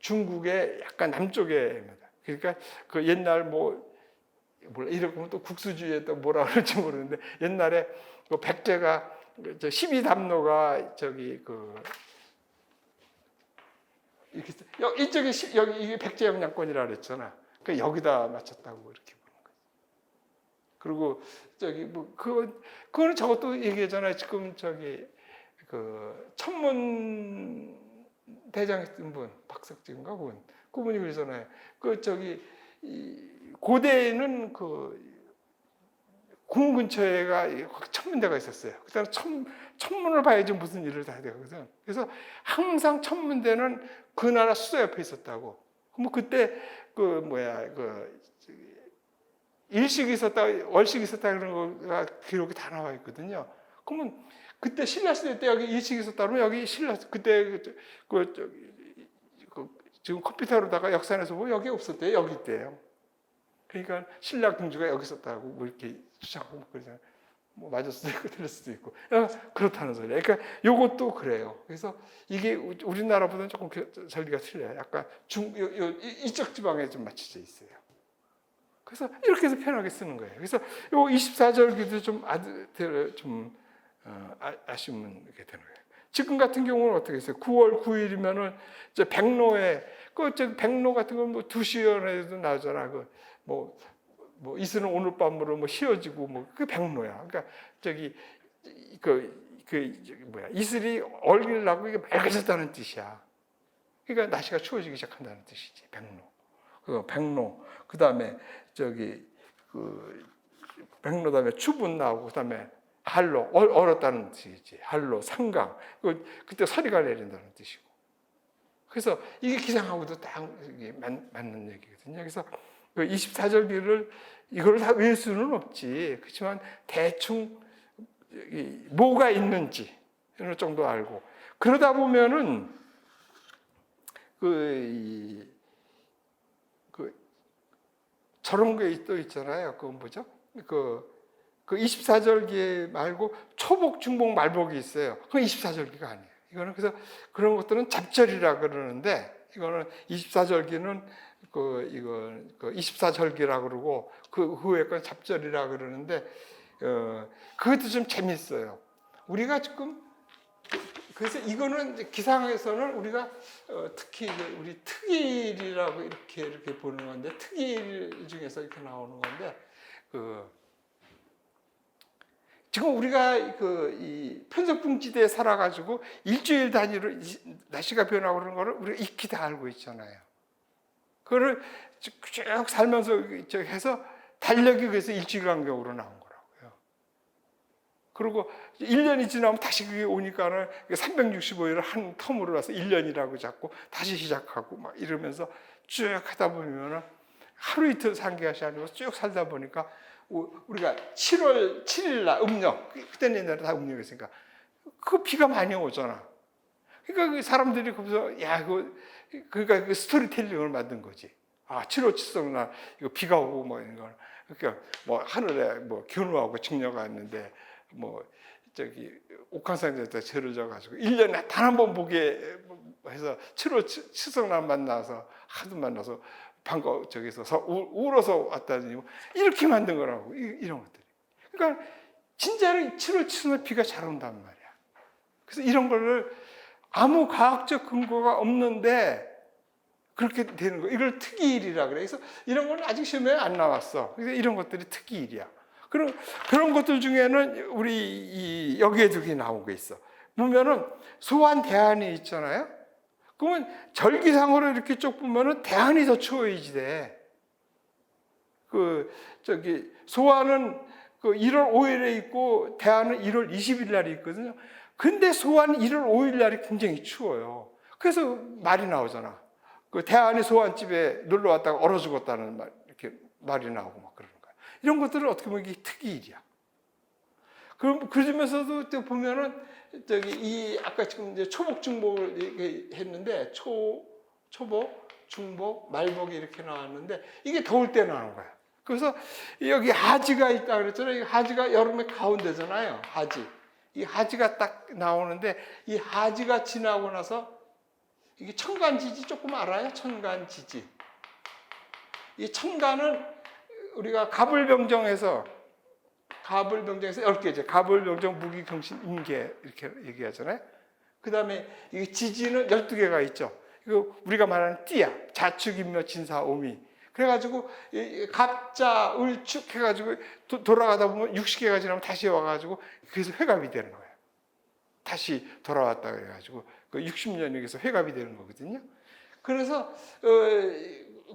중국의 약간 남쪽에입니다. 그러니까 그 옛날 뭐 몰라 이렇게 보면 또 국수주의에 또 뭐라 그럴지 모르는데 옛날에 그 백제가 저 12담로가 저기 그 이렇게 이쪽에 여기 이게 백제 영향권이라 그랬잖아. 그 여기다 맞췄다고 이렇게 보는 거지. 그리고 저기 뭐 그거는 저것도 얘기하잖아요. 지금 저기 그 천문 대장했던 분 박석진인가 그분이 그러잖아요. 그 저기 고대에는 그 궁 근처에가 천문대가 있었어요. 그다음 천문을 봐야지 무슨 일을 다 해야 되거든. 그래서 항상 천문대는 그 나라 수도 옆에 있었다고. 뭐 그때 그 뭐야 그 일식이 있었다, 월식이 있었다 그런 거가 기록이 다 나와 있거든요. 그러면 그때 신라 시대 때 여기 일식이 있었다 그러면 여기 신라 그때 지금 컴퓨터로다가 역산해서 보면 여기 없었대요. 여기 있대요. 그러니까 신라 공주가 여기 있었다고 뭐 이렇게 주장하고 그러잖아요. 뭐 맞을 수도 있고 틀릴 수도 있고 그렇다는 소리예요. 그러니까 이것도 그래요. 그래서 이게 우리나라보다는 조금 전리가 틀려요. 약간 이쪽 지방에 좀 맞춰져 있어요. 그래서 이렇게 해서 편하게 쓰는 거예요. 그래서 요 24절기도 좀 아시면 이렇게 되는 거예요. 지금 같은 경우는 어떻게 했어요? 9월 9일이면은 이제 백로에 백로 같은 건 뭐 2시간에도 나오잖아. 뭐 이슬은 오늘 밤으로 뭐 휘어지고 뭐 그 백로야. 그러니까 저기 이슬이 얼리려고 이게 맑아졌다는 뜻이야. 그러니까 날씨가 추워지기 시작한다는 뜻이지. 백로. 그다음에 저기 백로 다음에 추분 나오고 그다음에 한로 얼었다는 뜻이지. 한로 상강. 그때 서리가 내린다는 뜻이고. 그래서 이게 기상하고도 딱 맞는 얘기거든요. 그래서 그 24절기를 이걸 다 외울 수는 없지. 그렇지만 대충 뭐가 있는지 어느 정도 알고 그러다 보면은 저런 게 또 있잖아요. 그건 뭐죠? 그 24절기 말고 초복, 중복, 말복이 있어요. 그건 24절기가 아니에요. 이거는 그래서 그런 것들은 잡절이라 그러는데 이거는 24절기는 이거 24절기라 그러고 그 후에 건 잡절이라 그러는데 그것도 좀 재밌어요. 우리가 지금 그래서 이거는 기상에서는 우리가 특히 우리 특일이라고 이렇게 보는 건데 특일 중에서 이렇게 나오는 건데 지금 우리가 이 편석풍지대에 살아가지고 일주일 단위로 날씨가 변하고 그러는 거를 우리가 익히 다 알고 있잖아요. 그거를 쭉 살면서 해서 달력이 그래서 일주일 간격으로 나온 거라고요. 그리고 1년이 지나면 다시 그게 오니까는 365일을 한 텀으로 와서 1년이라고 잡고 다시 시작하고 막 이러면서 쭉 하다 보면은 하루 이틀 산 것이 아니고 쭉 살다 보니까 우리가 7월 7일 날 음력, 그때는 옛날에 다 음력이었으니까 그 비가 많이 오잖아. 그러니까 사람들이 거기서 그러니까 그 스토리텔링을 만든 거지. 7월 7일 날 이거 비가 오고 뭐 이런 걸. 그러니까 뭐 하늘에 뭐 견우하고 직녀가 왔는데 뭐 저기 옥황상제한테 죄를 져가지고 1년에 단 한 번 보게 해서 7월 추석날 만나서 하도 만나서 저기서 울어서 왔다니 이렇게 만든 거라고 이런 것들이. 그러니까 진짜로 7월 7일 비가 잘 온단 말이야. 그래서 이런 거를 아무 과학적 근거가 없는데 그렇게 되는 거. 이걸 특이일이라 그래. 그래서 이런 건 아직 시험에 안 나왔어. 그래서 이런 것들이 특이일이야. 그런 것들 중에는 우리 여기에 두개 나온 게 있어. 보면은 소환 대안이 있잖아요. 그러면 절기상으로 이렇게 쭉 보면은 대안이 더 추워야지 돼. 소환은 1월 5일에 있고 대안은 1월 20일 날이 있거든요. 근데 소환은 1월 5일 날이 굉장히 추워요. 그래서 말이 나오잖아. 대안이 소환집에 놀러 왔다가 얼어 죽었다는 이렇게 말이 나오고 막 그러는 거야. 이런 것들은 어떻게 보면 이게 특이일이야. 그러면서도 또 보면은 아까 지금 이제 초복 중복을 했는데 초복 중복 말복이 이렇게 나왔는데 이게 더울 때 나오는 거야. 그래서 여기 하지가 있다 그랬잖아요. 이 하지가 여름의 가운데잖아요. 하지. 이 하지가 딱 나오는데 이 하지가 지나고 나서 이게 천간지지 조금 알아요? 천간지지. 이 천간은 우리가 갑을병정에서 10개죠. 갑을병정, 무기경신, 임계 이렇게 얘기하잖아요. 그 다음에 이 지지는 12개가 있죠. 이거 우리가 말하는 띠야. 자축인묘, 진사, 오미. 그래가지고 갑자, 을축 해가지고 돌아가다 보면 60개가 지나면 다시 와가지고 그래서 회갑이 되는 거예요. 다시 돌아왔다 그래가지고 그 60년이 그래서 회갑이 되는 거거든요. 그래서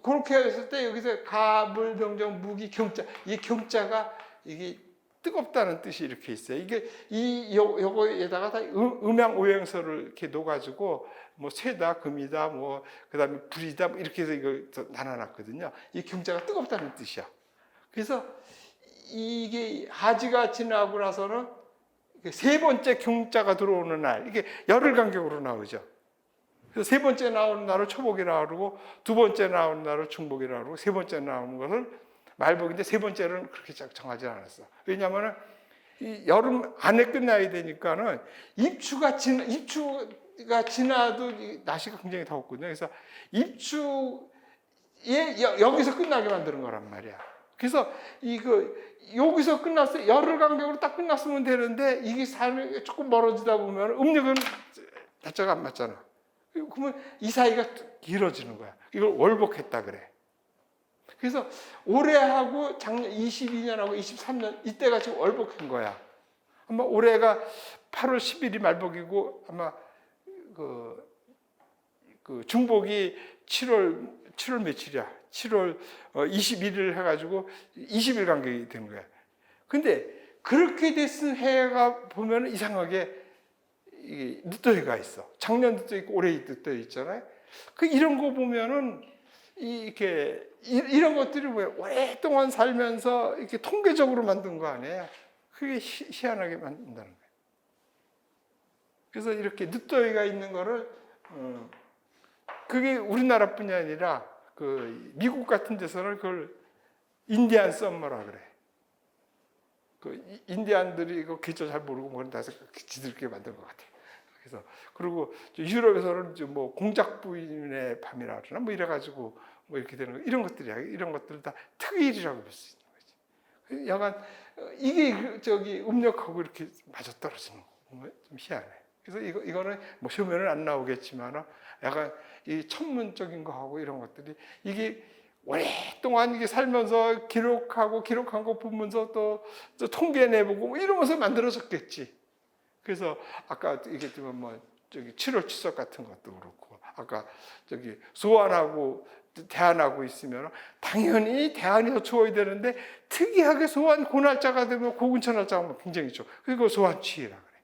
그렇게 했을 때 여기서 갑을병정, 무기, 경자, 이 경자가 이게 뜨겁다는 뜻이 이렇게 있어요. 이게 요거에다가 다 음양 오행서를 이렇게 놓아가지고 뭐 쇠다, 금이다, 뭐 그다음에 불이다 뭐 이렇게 해서 이걸 나눠놨거든요. 이 경자가 뜨겁다는 뜻이야. 그래서 이게 하지가 지나고 나서는 세 번째 경자가 들어오는 날, 이게 열흘 간격으로 나오죠. 그래서 세 번째 나오는 날을 초복이라고 그러고, 두 번째 나오는 날을 중복이라고 그러고, 세 번째 나오는 것을 말복인데 세 번째는 그렇게 정하지 않았어. 왜냐하면 이 여름 안에 끝나야 되니까는 입추가 지나도 날씨가 굉장히 더웠거든요. 그래서 입추에 여기서 끝나게 만드는 거란 말이야. 그래서 여기서 끝났어. 열흘 간격으로 딱 끝났으면 되는데 이게 삶이 조금 멀어지다 보면 음력은 날짜가 안 맞잖아. 그러면 이 사이가 길어지는 거야. 이걸 월복했다 그래. 그래서 올해하고 작년 22년하고 23년 이때가 지금 월복한 거야. 아마 올해가 8월 10일이 말복이고 아마 그 중복이 7월 며칠이야? 7월 21일 해가지고 20일 간격이 되는 거야. 근데 그렇게 됐은 해가 보면 이상하게 늦더위가 있어. 작년 늦더위 있고 올해 늦더위 있잖아요. 이런 거 보면은 이런 것들이 뭐야? 오랫동안 살면서 이렇게 통계적으로 만든 거 아니에요? 그게 희한하게 만든다는 거예요. 그래서 이렇게 늦더위가 있는 거를 그게 우리나라뿐이 아니라 그 미국 같은 데서는 그걸 인디안 썸머라 그래. 그 인디안들이 이거 계절 잘 모르고 뭐 그래서 지들끼리 만든 것 같아. 그래서 그리고 유럽에서는 뭐 공작 부인의 밤이라 그러나 뭐 이래가지고 뭐 이렇게 되는 거 이런 것들이야. 이런 것들을 다 특일이라고 볼 수 있는 거지. 약간 이게 음력하고 이렇게 맞아 떨어지는 거 좀 희한해. 그래서 이거는 뭐 시험에는 안 나오겠지만 약간 이 천문적인 거하고 이런 것들이 이게 오랫동안 이게 살면서 기록한 거 보면서 또 통계 내보고 뭐 이러면서 만들어졌겠지. 그래서 아까 얘기했지만 뭐 7월 추석 같은 것도 그렇고 아까 소환하고 대안하고 있으면 당연히 대안이 더 추워야 되는데 특이하게 소환 고날짜가 되면 고근처 날짜가 하면 굉장히 좋아. 그리고 소환치라 그래.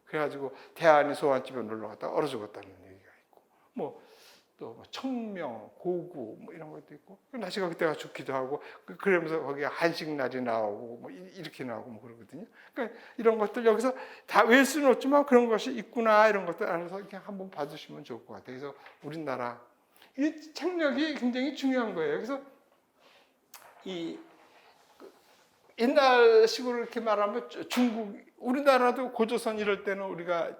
그래가지고 대안이 소환집에 놀러 갔다가 얼어 죽었다는 얘기가 있고 뭐 또 청명, 고구 뭐 이런 것도 있고 날씨가 그때가 좋기도 하고 그러면서 거기에 한식날이 나오고 뭐 이렇게 나오고 뭐 그러거든요. 그러니까 이런 것들 여기서 다 외울 수는 없지만 그런 것이 있구나 이런 것들 알아서 그냥 한번 봐주시면 좋을 것 같아요. 그래서 우리나라 이 책력이 굉장히 중요한 거예요. 그래서 이 옛날식으로 이렇게 말하면 중국 우리나라도 고조선 이럴 때는 우리가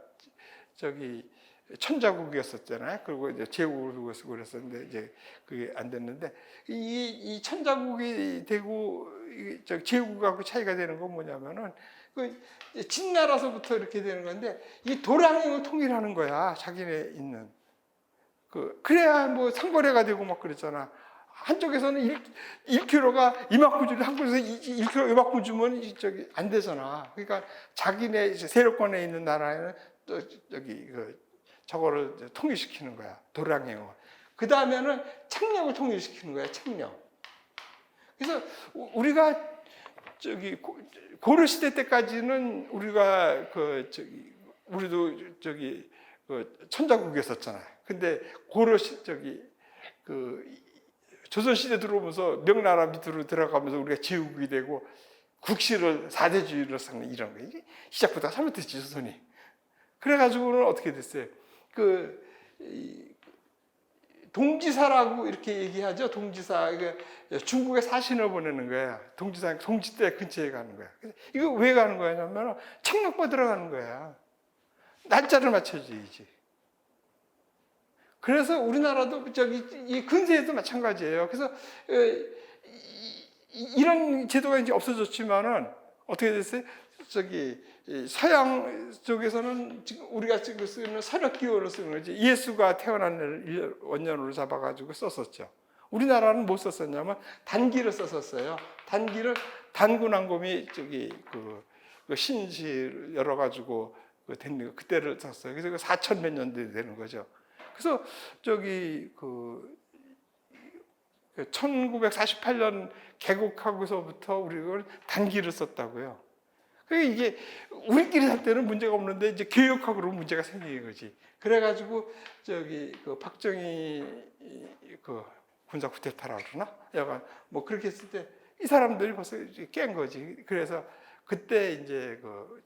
천자국이었었잖아요. 그리고 이제 제국을 쓰고 그랬었는데 이제 그게 안 됐는데 이 천자국이 되고 제국하고 차이가 되는 건 뭐냐면은 진나라서부터 이렇게 되는 건데 이 도량을 통일하는 거야. 자기네 있는 그래야 뭐 상거래가 되고 막 그랬잖아. 한쪽에서는 1kg가 이만큼 주는데 한국에서 1kg 이만큼 주면 안 되잖아. 그러니까 자기네 세력권에 있는 나라에는 또 저거를 통일시키는 거야. 도량행을. 그 다음에는 책령을 통일시키는 거야. 책령. 그래서 우리가 고려 시대 때까지는 우리가 우리도 천자국이었었잖아요. 근데 조선 시대 들어오면서 명나라 밑으로 들어가면서 우리가 제국이 되고 국시를 사대주의로 쌓는 이런 거 시작부터 잘못했지 조선이. 그래가지고는 어떻게 됐어요? 동지사라고 이렇게 얘기하죠. 동지사. 중국에 사신을 보내는 거야. 동지사, 동지대 근처에 가는 거야. 이거 왜 가는 거냐면 책력 받으러 가는 거야. 날짜를 맞춰줘야지. 그래서 우리나라도 저기 이 근세에도 마찬가지예요. 그래서 이런 제도가 이제 없어졌지만은 어떻게 됐어요? 저기 서양 쪽에서는 지금 우리가 지금 쓰는 서력기호로 쓰는 거지. 예수가 태어난 날 원년으로 잡아가지고 썼었죠. 우리나라는 못 썼었냐면 단기를 썼었어요. 단기를 단군왕곰이 저기 그 신시 열어가지고 된 거, 그때를 썼어요. 그래서 그 4천 몇 년대 되는 거죠. 그래서 저기 1948년 개국하고서부터 우리가 단기를 썼다고요. 그러니까 이게 우리끼리 살 때는 문제가 없는데 이제 교육하고 그러면 문제가 생기는 거지. 그래가지고 저기 그 박정희 그 군사 쿠데타라 그러나? 약간 뭐 그렇게 했을 때 이 사람들이 벌써 깬 거지. 그래서 그때 이제 그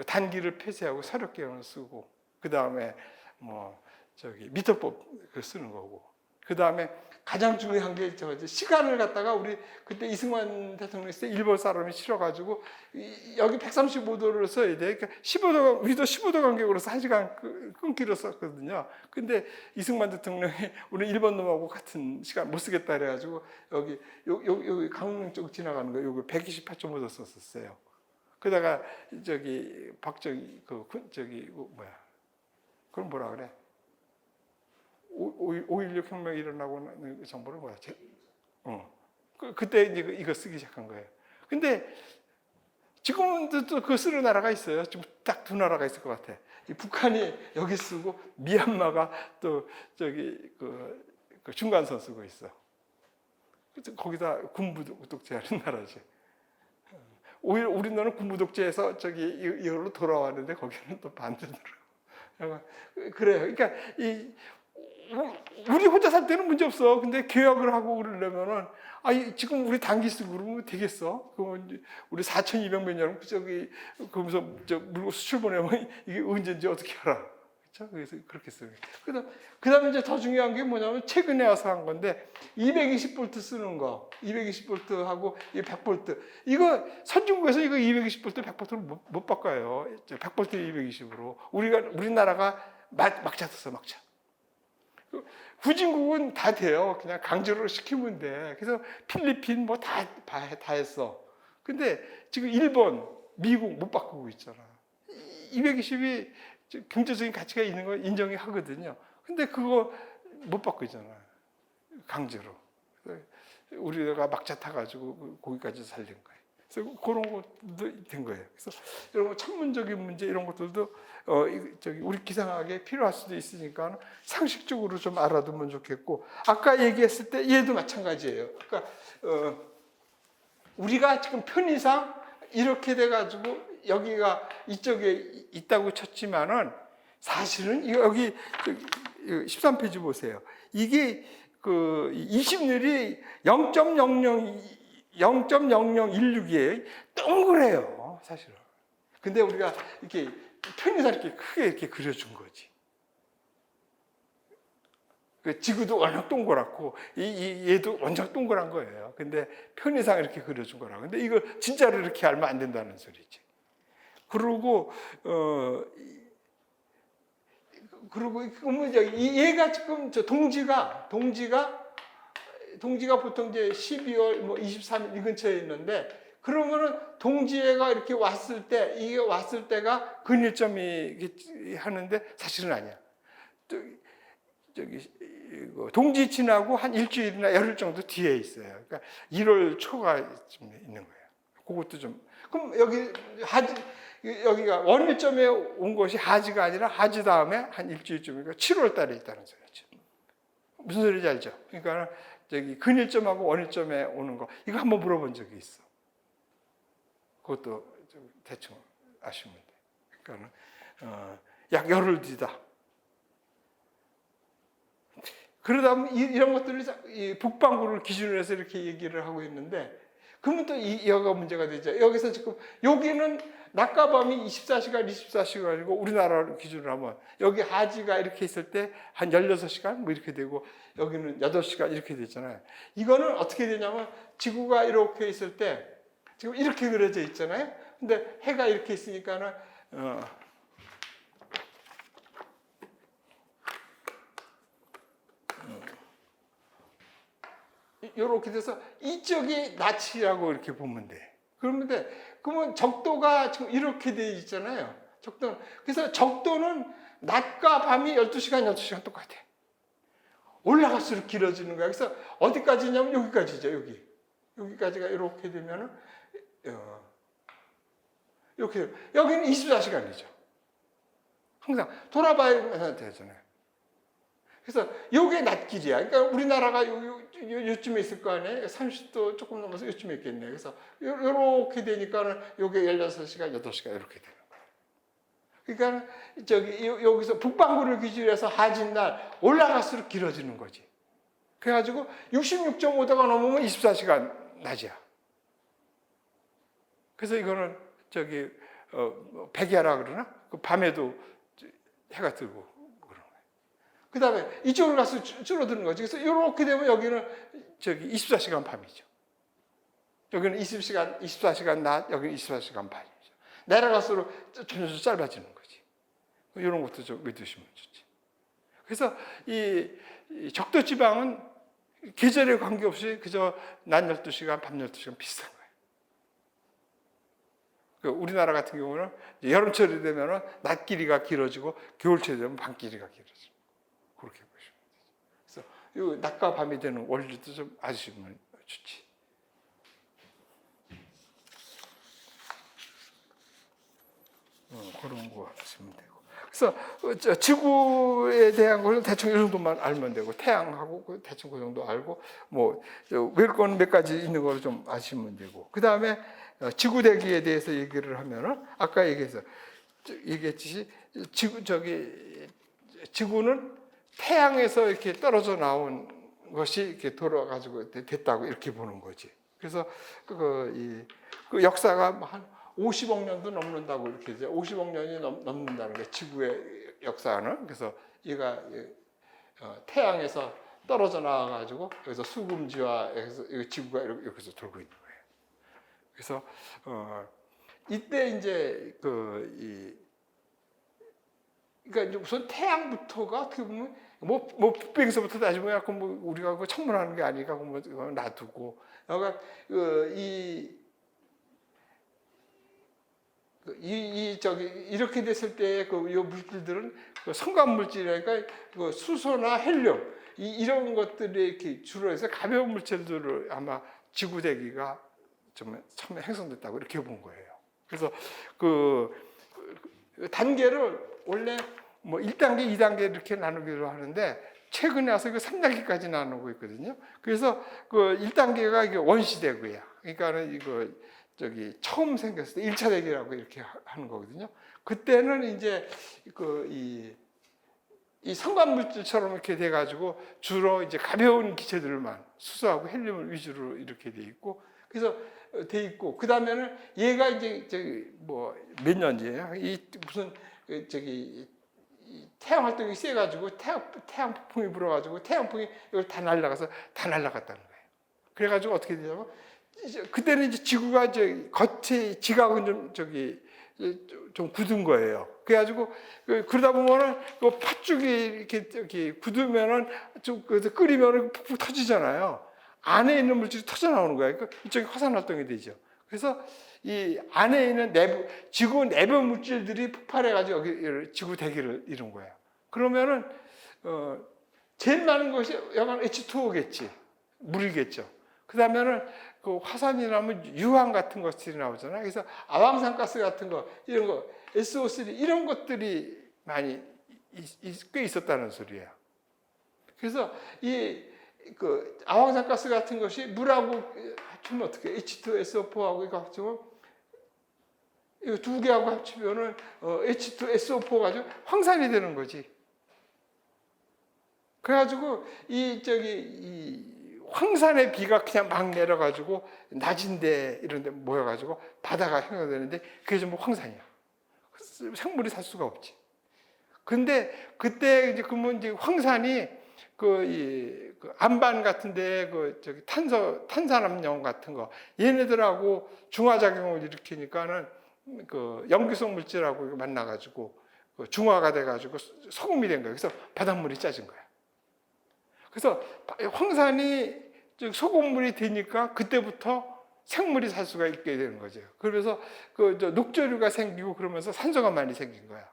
단기를 폐쇄하고 서력계획을 쓰고 그 다음에 뭐 저기 미터법 쓰는 거고 그 다음에 가장 중요한 게 시간을 갖다가 우리 그때 이승만 대통령 있을 때 일본 사람이 싫어가지고 여기 135도를 써야 돼. 그러니까 15도 우리도 15도 간격으로서 1시간 끊기로 썼거든요. 근데 이승만 대통령이 우리 일본 놈하고 같은 시간 못 쓰겠다 그래가지고 여기 강릉 쪽 지나가는 거 여기 128.5도 썼었어요. 그러다가 저기 박정희 그럼 뭐라 그래? 5.16 혁명이 일어나고 정보를 뭐야? 그때 이제 이거 쓰기 시작한 거예요. 근데 지금은 또 그거 쓰는 나라가 있어요. 지금 딱 두 나라가 있을 것 같아. 이 북한이 여기 쓰고 미얀마가 또 저기 그 중간선 쓰고 있어. 거기다 군부 독재하는 나라지. 오히려 우리나라는 군부 독재에서 저기 이걸로 돌아왔는데 거기는 또 반대로. 그래요. 그러니까 우리 혼자 살 때는 문제 없어. 근데 계약을 하고 그러려면은 지금 우리 단기 쓰고 그러면 되겠어? 그러면 우리 4,200몇 년 저기 그러면서 물건 수출 보내면 이게 언제인지 어떻게 알아? 그렇죠? 그래서 그렇게 써요. 그다음에 이제 더 중요한 게 뭐냐면 최근에 와서 한 건데 220V 쓰는 거, 220V하고 100V 이거 선진국에서 이거 220V, 100V로 못 바꿔요. 100V 220으로 우리나라가 막차 썼어, 막차. 후진국은 다 돼요. 그냥 강제로 시키면 돼. 그래서 필리핀 뭐 다 했어. 근데 지금 일본, 미국 못 바꾸고 있잖아. 220이 경제적인 가치가 있는 거 인정이 하거든요. 근데 그거 못 바꾸잖아. 강제로. 우리가 막차 타가지고 거기까지 살린 거예요. 그래서 그런 것도 된 거예요. 그래서 이런 천문적인 문제 이런 것들도 우리 기상학에 필요할 수도 있으니까 상식적으로 좀 알아두면 좋겠고 아까 얘기했을 때 얘도 마찬가지예요. 그러니까 우리가 지금 편의상 이렇게 돼가지고 여기가 이쪽에 있다고 쳤지만은 사실은 여기 13페이지 보세요. 이게 그 20률이 0.0016이에요. 동그래요, 사실은. 근데 우리가 이렇게 편의상 이렇게 크게 이렇게 그려준 거지. 그 지구도 워낙 동그랗고 얘도 완전 동그란 거예요. 근데 편의상 이렇게 그려준 거라. 근데 이걸 진짜로 이렇게 알면 안 된다는 소리지. 그리고 얘가 지금 동지가 보통 이제 12월 뭐 23일 이 근처에 있는데 그러면은 동지애가 이렇게 왔을 때 이게 왔을 때가 근일점이 하는데 사실은 아니야. 저기 동지 지나고 한 일주일이나 열흘 정도 뒤에 있어요. 그러니까 1월 초가 좀 있는 거예요. 그것도 좀 그럼 여기가 원일점에 온 것이 하지가 아니라 하지 다음에 한 일주일쯤이니까 7월 달에 있다는 소리죠. 무슨 소리인지 알죠? 그러니까 저기 근일점하고 원일점에 오는 거 이거 한번 물어본 적이 있어. 그것도 좀 대충 아시면 돼. 그러니까 약 열흘 뒤다. 그러다 보면 이런 것들을 북반구를 기준으로 해서 이렇게 얘기를 하고 있는데 그러면 또 여기가 문제가 되죠. 여기서 지금 여기는 낮과 밤이 24시간이고 우리나라를 기준으로 하면 여기 하지가 이렇게 있을 때 한 16시간 뭐 이렇게 되고 여기는 8시간 이렇게 되잖아요. 이거는 어떻게 되냐면 지구가 이렇게 있을 때 지금 이렇게 그려져 있잖아요. 근데 해가 이렇게 있으니까는 이렇게 돼서 이쪽이 낮이라고 이렇게 보면 돼. 그러면 적도가 지금 이렇게 돼 있잖아요. 적도는. 그래서 적도는 낮과 밤이 12시간, 12시간 똑같아. 올라갈수록 길어지는 거야. 그래서 어디까지냐면 여기까지죠, 여기. 여기까지가 이렇게 되면은, 이렇게, 여기는 24시간이죠. 항상 돌아봐야 되잖아요. 그래서 요게 낮길이야. 그러니까 우리나라가 요쯤에 있을 거 아니에요? 30도 조금 넘어서 요쯤에 있겠네. 그래서 요렇게 되니까는 요게 16시간, 8시간 이렇게 되는 거예요. 그러니까 여기서 북반구를 기준으로 해서 하진날 올라갈수록 길어지는 거지. 그래가지고 66.5도가 넘으면 24시간 낮이야. 그래서 이거는 백야라 그러나? 그 밤에도 해가 뜨고. 그 다음에 이쪽으로 가서 줄어드는 거지. 그래서 이렇게 되면 여기는 24시간 밤이죠. 여기는 24시간 낮, 여기는 24시간 밤이죠. 내려갈수록 점점 짧아지는 거지. 이런 것도 좀 믿으시면 좋지. 그래서 이 적도 지방은 계절에 관계없이 그저 낮 12시간, 밤 12시간 비슷한 거예요. 우리나라 같은 경우는 여름철이 되면 낮 길이가 길어지고 겨울철이 되면 밤 길이가 길어지고. 그렇게 보시면 되죠. 그래서 이 낮과 밤이 되는 원리도 좀 아시면 좋지. 그런 거 하시면 되고. 그래서 지구에 대한 거는 대충 이 정도만 알면 되고, 태양하고 대충 그 정도 알고, 뭐 외울 거는 몇 가지 있는 걸 좀 아시면 되고. 그 다음에 지구 대기에 대해서 얘기를 하면은 아까 얘기했듯이 지구는 태양에서 이렇게 떨어져 나온 것이 이렇게 돌아가지고 됐다고 이렇게 보는 거지. 그래서 그 역사가 한 50억 년도 넘는다고 이렇게 이제 50억 년이 넘는다는 게 지구의 역사는. 그래서 얘가 태양에서 떨어져 나와가지고 여기서 수금지와 여기서 지구가 이렇게 돌고 있는 거예요. 그래서 이때 이제 그러니까 우선 태양부터가 어떻게 보면 뭐 빅뱅서부터 따지면 약간 뭐 우리가 그 천문하는 게 아니까 뭐 놔두고, 그러니까 이렇게 됐을 때 이 물질들은 성간 물질이니까 수소나 헬륨 이런 것들이 이렇게 주로 해서 가벼운 물질들을 아마 지구 대기가 좀 처음에 형성됐다고 이렇게 본 거예요. 그래서 단계를 원래 뭐 1단계, 2단계 이렇게 나누기로 하는데 최근에 와서 3단계까지 나누고 있거든요. 그래서 1단계가 이게 원시대구야. 그러니까는 처음 생겼을 때 1차 대기라고 이렇게 하는 거거든요. 그때는 이제 이 성간 물질처럼 이렇게 돼가지고 주로 이제 가벼운 기체들만 수소하고 헬륨을 위주로 이렇게 돼 있고, 그래서 돼 있고, 그 다음에는 얘가 이제 뭐 몇 년이에요? 무슨 태양 활동이 세가지고 태양 폭풍이 불어가지고 태양풍이 이걸 다 날아갔다는 거예요. 그래가지고 어떻게 되냐면 그때는 이제 지구가 겉에 지각은 좀 굳은 거예요. 그래가지고 그러다 보면은 팥죽이 이렇게 굳으면은 좀 끓이면은 푹푹 터지잖아요. 안에 있는 물질이 터져 나오는 거예요. 그러니까 이쪽이 화산 활동이 되죠. 그래서 이 안에 있는 지구 내부 물질들이 폭발해가지고 여기 지구 대기를 이룬 거예요. 그러면은 제일 많은 것이 여간 H2O겠지, 물이겠죠. 그 다음에는 화산이라면 유황 같은 것들이 나오잖아요. 그래서 아황산가스 같은 거, 이런 거, SO3 이런 것들이 많이 꽤 있었다는 소리예요. 그래서 아황산가스 같은 것이 물하고 합치면 어떻게 H2SO4하고 이거 합치면 이거 두 개하고 합치면은 H2SO4 가지고 황산이 되는 거지. 그래가지고 이 황산의 비가 그냥 막 내려가지고 낮은데 이런데 모여가지고 바다가 형성되는데 그게 전부 황산이야. 생물이 살 수가 없지. 근데 그때 이제 그러면 이제 황산이 안반 같은데 탄산암용 같은 거 얘네들하고 중화작용을 일으키니까는 염기성 물질하고 만나가지고 중화가 돼가지고 소금이 된 거예요. 그래서 바닷물이 짜진 거야. 그래서 황산이 즉 소금물이 되니까 그때부터 생물이 살 수가 있게 되는 거죠. 그래서 그 녹조류가 생기고 그러면서 산소가 많이 생긴 거야.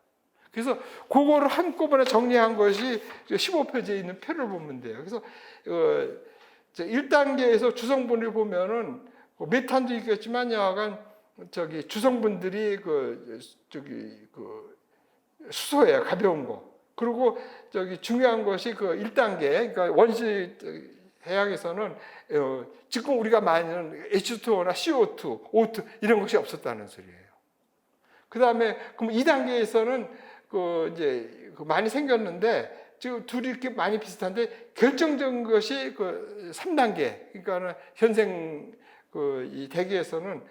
그래서 그거를 한꺼번에 정리한 것이 15페이지에 있는 표를 보면 돼요. 그래서 1단계에서 주성분을 보면은 메탄도 있겠지만 여하간 주성분들이 수소예요. 가벼운 거. 그리고 중요한 것이 그 1단계, 그러니까 원시 해양에서는 지금 우리가 많이 하는 H2O나 CO2, O2 이런 것이 없었다는 소리예요. 그 다음에 그럼 2단계에서는 이제 많이 생겼는데 지금 둘이 이렇게 많이 비슷한데 결정적인 것이 3단계, 그러니까는 현생 이 대기에서는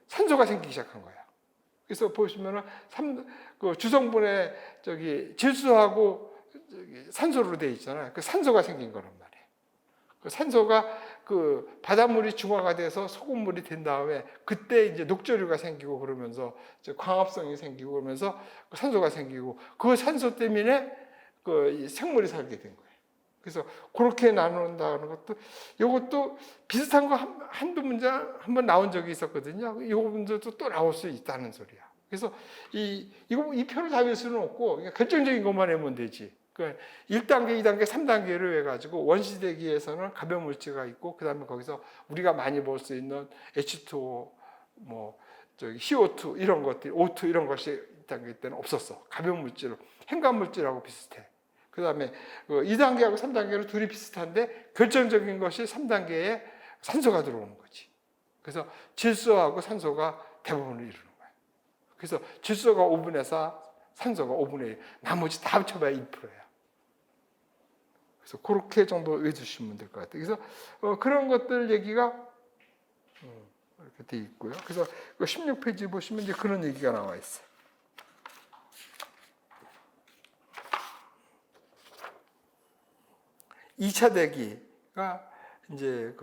산소가 생기기 시작한 거예요. 그래서 보시면은 주성분의 질소하고 산소로 되어 있잖아요. 그 산소가 생긴 거란 말이에요. 그 산소가 바닷물이 중화가 돼서 소금물이 된 다음에 그때 이제 녹조류가 생기고 그러면서 광합성이 생기고 그러면서 산소가 생기고 그 산소 때문에 생물이 살게 된 거예요. 그래서 그렇게 나눈다는 것도 이것도 비슷한 거 한두 문장 한번 나온 적이 있었거든요. 이 부분도 또 나올 수 있다는 소리야. 그래서 이 표를 다 외울 수는 없고 그냥 결정적인 것만 외우면 되지. 그러니까 1단계, 2단계, 3단계를 해가지고 원시대기에서는 가벼운 물질가 있고 그다음에 거기서 우리가 많이 볼 수 있는 H2O, CO2 이런 것들, O2 이런 것이 1단계 때는 없었어. 가벼운 물질로 행간 물질하고 비슷해. 그 다음에 2단계하고 3단계는 둘이 비슷한데 결정적인 것이 3단계에 산소가 들어오는 거지. 그래서 질소하고 산소가 대부분을 이루는 거예요. 그래서 질소가 5분의 4, 산소가 5분의 1, 나머지 다 합쳐봐야 1%예요. 그래서 그렇게 정도 외주시면 될 것 같아요. 그래서 그런 것들 얘기가 이렇게 돼 있고요. 그래서 16페이지 보시면 이제 그런 얘기가 나와 있어요. 2차 대기가 이제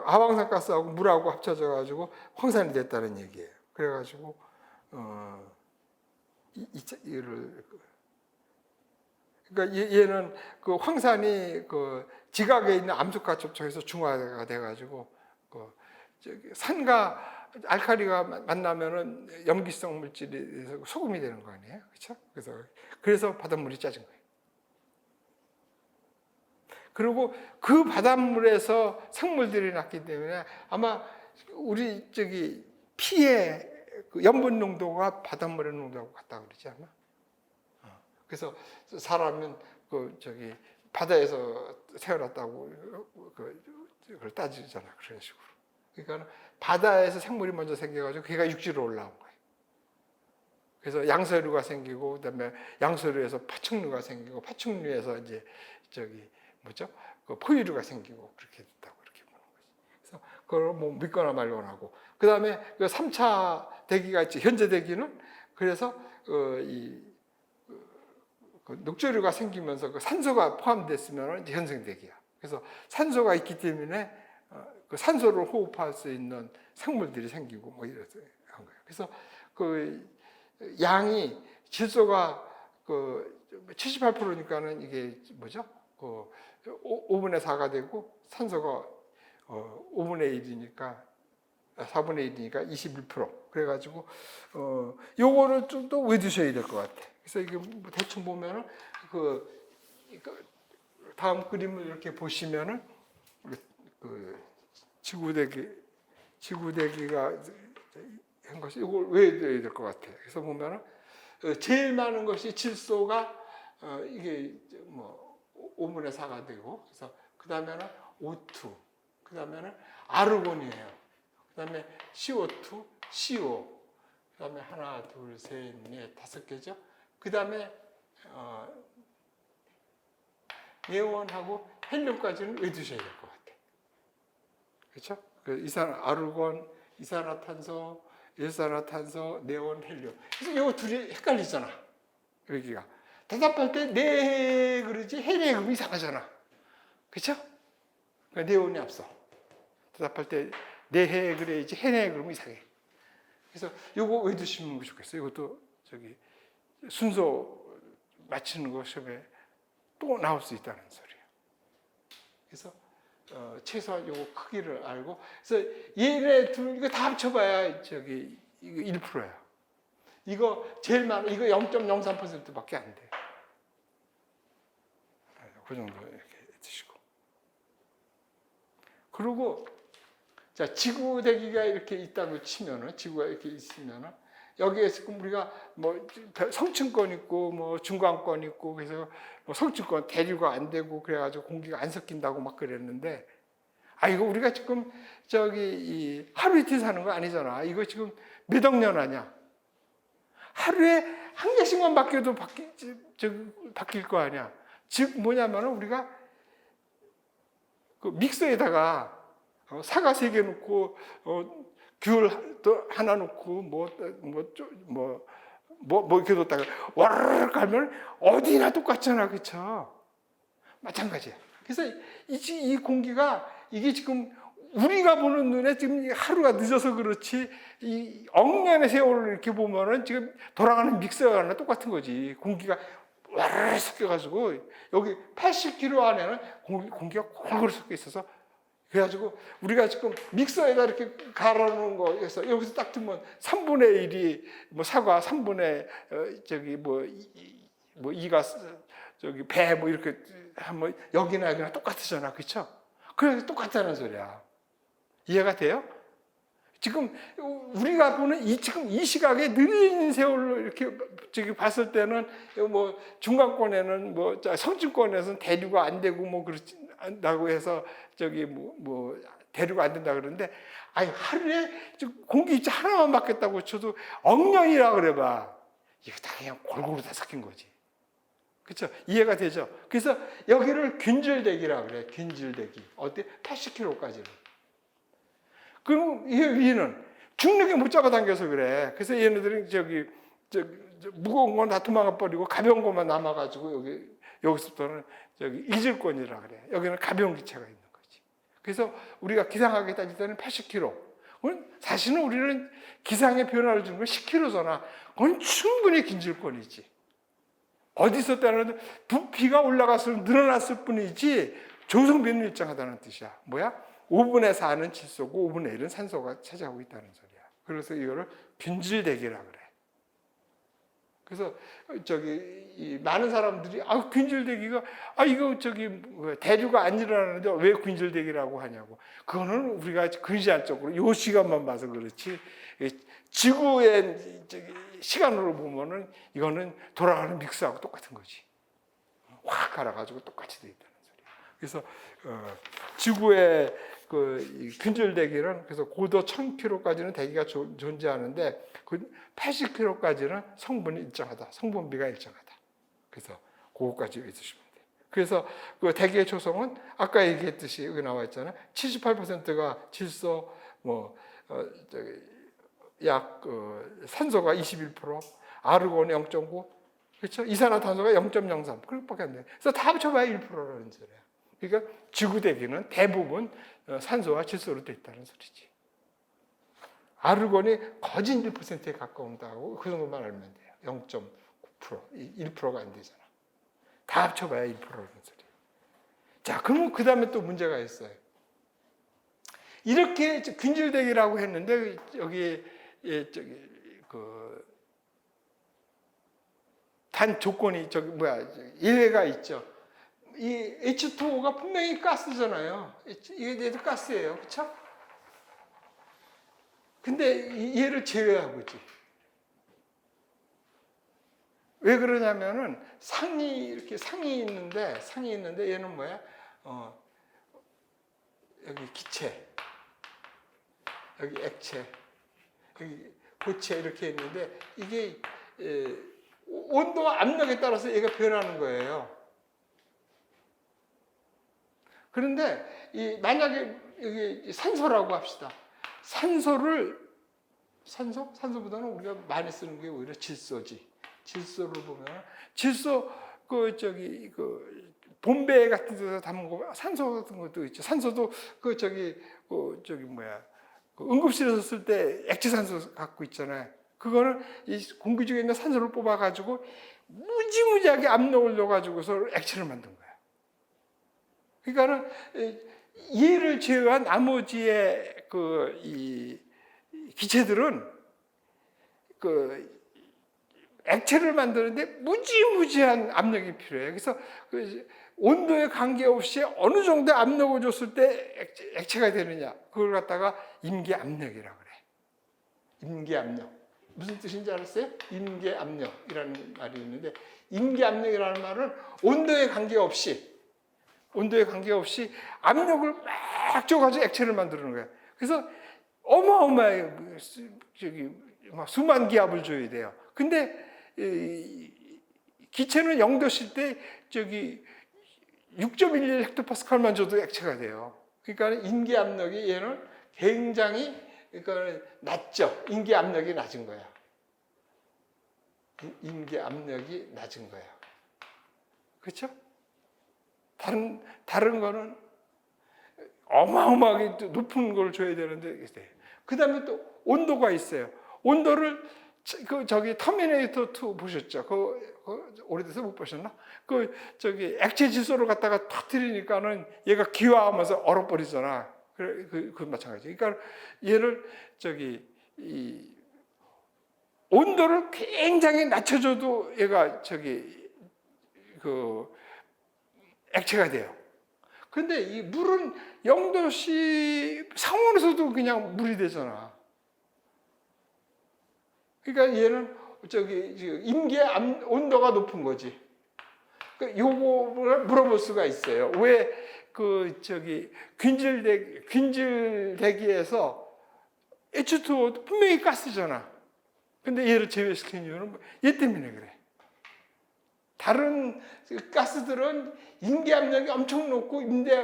아황산 가스하고 물하고 합쳐져 가지고 황산이 됐다는 얘기예요. 그래 가지고 그러니까 얘는 황산이 지각에 있는 암석과 접촉해서 중화가 돼 가지고 산과 알칼리가 만나면은 염기성 물질이 소금이 되는 거 아니에요? 그렇죠? 그래서 바닷물이 짜진 거예요. 그리고 그 바닷물에서 생물들이 났기 때문에 아마 우리 피의 염분 농도가 바닷물의 농도하고 같다 그러지 않나? 그래서 사람은 바다에서 태어났다고 그걸 따지잖아. 그런 식으로. 그러니까 바다에서 생물이 먼저 생겨가지고 걔가 육지로 올라온 거예요. 그래서 양서류가 생기고 그다음에 양서류에서 파충류가 생기고 파충류에서 이제 포유류가 생기고 그렇게 됐다고 이렇게 보는 거지. 그래서 그걸 뭐 믿거나 말거나 하고 그다음에 3차 대기가 있지. 현재 대기는 그래서 녹조류가 생기면서 산소가 포함됐으면 이제 현생 대기야. 그래서 산소가 있기 때문에 산소를 호흡할 수 있는 생물들이 생기고 뭐 이래서 한 거예요. 그래서 양이 질소가 78%니까는 이게 5분의 4가 되고 산소가 5분의 1이니까 4분의 1이니까 21%. 그래가지고 요거를 좀 더 외두셔야 될 것 같아. 그래서 이게 대충 보면은 다음 그림을 이렇게 보시면은 지구대기가 한 것이 이걸 외워야 될 것 같아. 그래서 보면은 제일 많은 것이 질소가 이게 5분의 4가 되고 그래서 그 다음에는 O2, 그 다음에는 아르곤이에요. 그 다음에 CO2, CO, 그 다음에 하나, 둘, 셋, 넷, 5개죠. 그 다음에 네온하고 헬륨까지는 외두셔야 될 것 같아. 그렇죠? 아르곤, 이산화탄소, 일산화탄소, 네온, 헬륨. 그래서 이거 둘이 헷갈리잖아. 여기가. 대답할 때 네 그러지 헬에 그럼 이상하잖아. 그렇죠? 그러니까 네온이 앞서. 대답할 때 네해 그래야지 해내 그러면 이상해. 그래서 이거 외두시면 좋겠어요. 이것도 순서 맞추는 거 시험에 또 나올 수 있다는 소리예요. 그래서 최소한 요거 크기를 알고, 그래서 얘네 둘 이거 다 합쳐봐야 저기 이거 1%야. 이거 제일 많아. 이거 0.03%밖에 안 돼. 그 정도 이렇게 드시고. 그리고 자, 지구 대기가 이렇게 있다고 치면은, 지구가 이렇게 있으면은, 여기에서 우리가 뭐 성층권 있고 뭐 중간권 있고, 그래서 뭐 성층권 대류가 안 되고 그래가지고 공기가 안 섞인다고 막 그랬는데, 이거 우리가 지금 저기 하루 이틀 사는 거 아니잖아. 이거 지금 몇 억 년 하냐? 하루에 한 개씩만 바뀌어도 바뀔 거 아니야. 즉 뭐냐면은 우리가 그 믹서에다가 사과 3개 넣고 귤 또 하나 넣고 뭐 이렇게 뒀다가 와르르 가면 어디나 똑같잖아, 그쵸? 마찬가지야. 그래서 이 공기가 이게 지금 우리가 보는 눈에 지금 하루가 늦어서 그렇지, 이 억년의 세월을 이렇게 보면은 지금 돌아가는 믹서가 똑같은 거지. 공기가 와르르 섞여가지고 여기 80km 안에는 공기가 골고루 섞여 있어서, 그래가지고 우리가 지금 믹서에다 이렇게 갈아놓은 거에서 여기서 딱 뜨면 3분의 1이 뭐 사과, 3분의 저기 뭐 2가 저기 배 뭐 이렇게 하면 여기나 똑같으잖아, 그렇죠? 그래서 똑같다는 소리야. 이해가 돼요? 지금 우리가 보는 지금 이 시각에 느린 세월로 이렇게 저기 봤을 때는 뭐 중간권에는 뭐 성층권에서는 대류가 안 되고 뭐 그렇다고 해서 저기 뭐 대류가 안 된다 그러는데, 하루에 공기 하나만 바뀌었다고 쳐도 억년이라 그래봐. 이거 다 그냥 골고루 다 섞인 거지. 그렇죠? 이해가 되죠? 그래서 여기를 균질대기라 그래. 균질대기. 어때? 80km까지는. 그럼 이 위는 중력이 못 잡아당겨서 그래. 그래서 얘네들은 저기 무거운 건 다 도망가 버리고 가벼운 것만 남아가지고 여기서부터는 저기 이질권이라 그래. 여기는 가벼운 기체가 있는 거지. 그래서 우리가 기상하게 따질 때는 80km. 사실은 우리는 기상의 변화를 주는 건 10km잖아. 그건 충분히 긴질권이지. 어디서 따르는 부피가 올라가서 늘어났을 뿐이지 조성비는 일정하다는 뜻이야. 뭐야? 5분의 4는 질소고 5분의 1은 산소가 차지하고 있다는 소리야. 그래서 이거를 균질대기라 그래. 그래서 저기 많은 사람들이 균질대기가 이거 저기 대류가 안 일어나는데 왜 균질대기라고 하냐고. 그거는 우리가 근시안적으로 요 시간만 봐서 그렇지, 지구의 시간으로 보면은 이거는 돌아가는 믹스하고 똑같은 거지. 확 갈아가지고 똑같이 돼 있다는 소리야. 그래서 지구의 그 균질대기는 그래서 고도 1000km까지는 대기가 존재하는데 그 80km까지는 성분이 일정하다. 성분비가 일정하다. 그래서 그거까지 있으시면 돼요. 그래서 그 대기의 조성은 아까 얘기했듯이 여기 나와 있잖아요. 78%가 질소, 산소가 21%, 아르곤 0.9, 그렇죠? 이산화탄소가 0.03, 그것밖에 안 돼요. 그래서 다 합쳐봐야 1%라는 소리야. 그러니까 지구 대기는 대부분 산소와 질소로 되어 있다는 소리지. 아르곤이 거진 1%에 가까운다고 그 정도만 알면 돼요. 0.9%, 1%가 안 되잖아. 다 합쳐봐야 1%라는 소리예요. 자, 그러면 그 다음에 또 문제가 있어요. 이렇게 균질대기라고 했는데 여기 단 조건이 예외가 있죠. 이 H2O가 분명히 가스잖아요. 얘도 가스예요, 그렇죠? 근데 얘를 제외하고 있지. 왜 그러냐면은 상이 있는데 얘는 뭐야? 여기 기체, 여기 액체, 여기 고체 이렇게 있는데 이게 온도와 압력에 따라서 얘가 변하는 거예요. 그런데 만약에 여기 산소라고 합시다. 산소보다는 우리가 많이 쓰는 게 오히려 질소지. 질소를 보면 질소 봄배 같은 데서 담은 거 산소 같은 것도 있죠. 산소도 응급실에서 쓸 때 액체산소 갖고 있잖아요. 그거는 이 공기 중에 있는 산소를 뽑아가지고 무지무지하게 압력을 넣어가지고서 액체를 만든 거야. 그러니까는 얘를 제외한 나머지의 이 기체들은 그 액체를 만드는데 무지무지한 압력이 필요해요. 그래서 그 온도에 관계없이 어느 정도 압력을 줬을 때 액체가 되느냐, 그걸 갖다가 임계압력이라고 그래. 임계압력. 무슨 뜻인지 알았어요? 임계압력이라는 말이 있는데, 임계압력이라는 말은 온도에 관계없이 압력을 막 줘가지고 액체를 만드는 거예요. 그래서 어마어마하게 막 수만 기압을 줘야 돼요. 근데 기체는 0도실 때 6.11 헥토파스칼만 줘도 액체가 돼요. 그러니까 임계압력이 얘는 굉장히 낮죠. 임계압력이 낮은 거야. 임계압력이 낮은 거야. 그렇죠? 다른 거는 어마어마하게 높은 걸 줘야 되는데, 그 다음에 또 온도가 있어요. 온도를 터미네이터 2 보셨죠? 오래돼서 못 보셨나? 액체 질소를 갖다가 터뜨리니까는 얘가 기화하면서 얼어버리잖아. 그 마찬가지. 그러니까 얘를 이 온도를 굉장히 낮춰줘도 얘가 액체가 돼요. 근데 이 물은 0도씨 상온에서도 그냥 물이 되잖아. 그러니까 얘는 임계 온도가 높은 거지. 요거를 물어볼 수가 있어요. 왜 균질 대기에서 H2O 분명히 가스잖아. 근데 얘를 제외시킨 이유는 얘 때문에 그래. 다른 가스들은 임계 압력이 엄청 높고 임계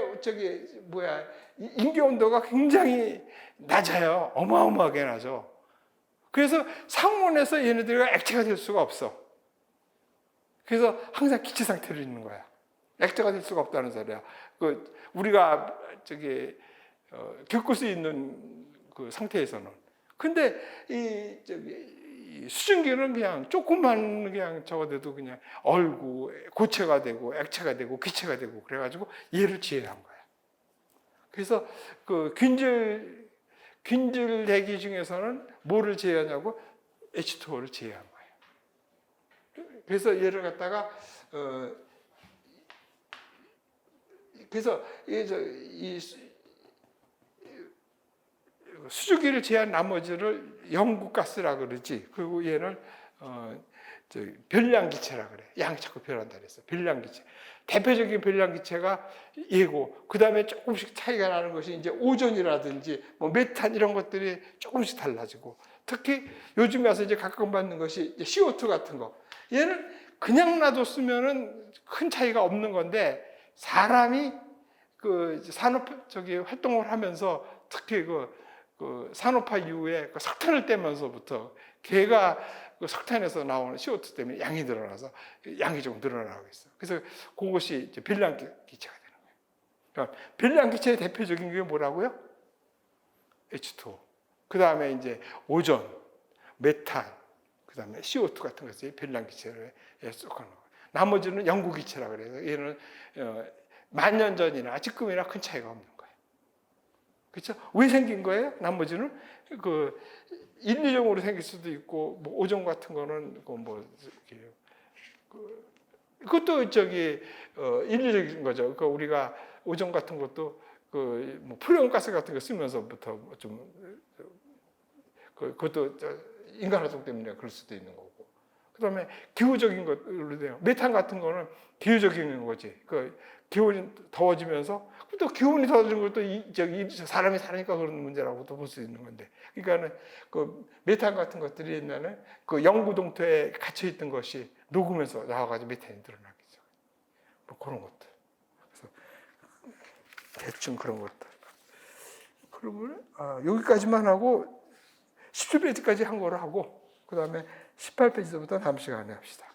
온도가 굉장히 낮아요. 어마어마하게 낮아. 그래서 상온에서 얘네들이 액체가 될 수가 없어. 그래서 항상 기체 상태로 있는 거야. 액체가 될 수가 없다는 소리야. 우리가 겪을 수 있는 그 상태에서는. 근데 이 수증기는 그냥 조금만 그냥 적어도 그냥 얼고 고체가 되고 액체가 되고 기체가 되고 그래가지고 얘를 제외한 거야. 그래서 그 균질 대기 중에서는 뭐를 제외하냐고 H2O를 제외한 거예요. 그래서 얘를 갖다가 그래서 이 수증기를 제외한 나머지를 영구가스라 그러지. 그리고 얘는 별량기체라 그래. 양이 자꾸 변한다 그랬어. 별량기체. 대표적인 별량기체가 얘고, 그 다음에 조금씩 차이가 나는 것이 이제 오존이라든지 뭐 메탄 이런 것들이 조금씩 달라지고, 특히 요즘에 와서 이제 각광받는 것이 이제 CO2 같은 거. 얘는 그냥 놔뒀으면은 큰 차이가 없는 건데, 사람이 산업 활동을 하면서 특히 산업화 이후에 석탄을 떼면서부터 걔가 석탄에서 나오는 CO2 때문에 양이 늘어나서 양이 좀 늘어나고 있어. 그래서 그것이 이제 별량기체가 되는 거예요. 그러니까 별량기체의 대표적인 게 뭐라고요? H2O. 그 다음에 이제 오존, 메탄, 그 다음에 CO2 같은 것이 별량기체를 속하는 거예요. 나머지는 영구기체라 그래서 얘는 만년 전이나 지금이나 큰 차이가 없는 거예요. 그렇죠? 왜 생긴 거예요? 나머지는 인위적으로 생길 수도 있고, 뭐 오존 같은 거는 그것도 인위적인 거죠. 그러니까 우리가 오존 같은 것도 뭐 프레온가스 같은 거 쓰면서부터 그것도 인간 활동 때문에 그럴 수도 있는 거고. 그다음에 기후적인 것으로 돼요. 메탄 같은 거는 기후적인 거지. 기온이 더워지면서 또 기온이 더워지는 것도 사람이 사니까 그런 문제라고도 볼 수 있는 건데. 그러니까는 메탄 같은 것들이 옛날에 영구 동토에 갇혀 있던 것이 녹으면서 나와가지고 메탄이 늘어나겠죠. 뭐 그런 것들. 그래서 대충 그런 것들. 그러면 여기까지만 하고 17페이지까지 한 거를 하고, 그 다음에 18페이지부터 다음 시간에 합시다.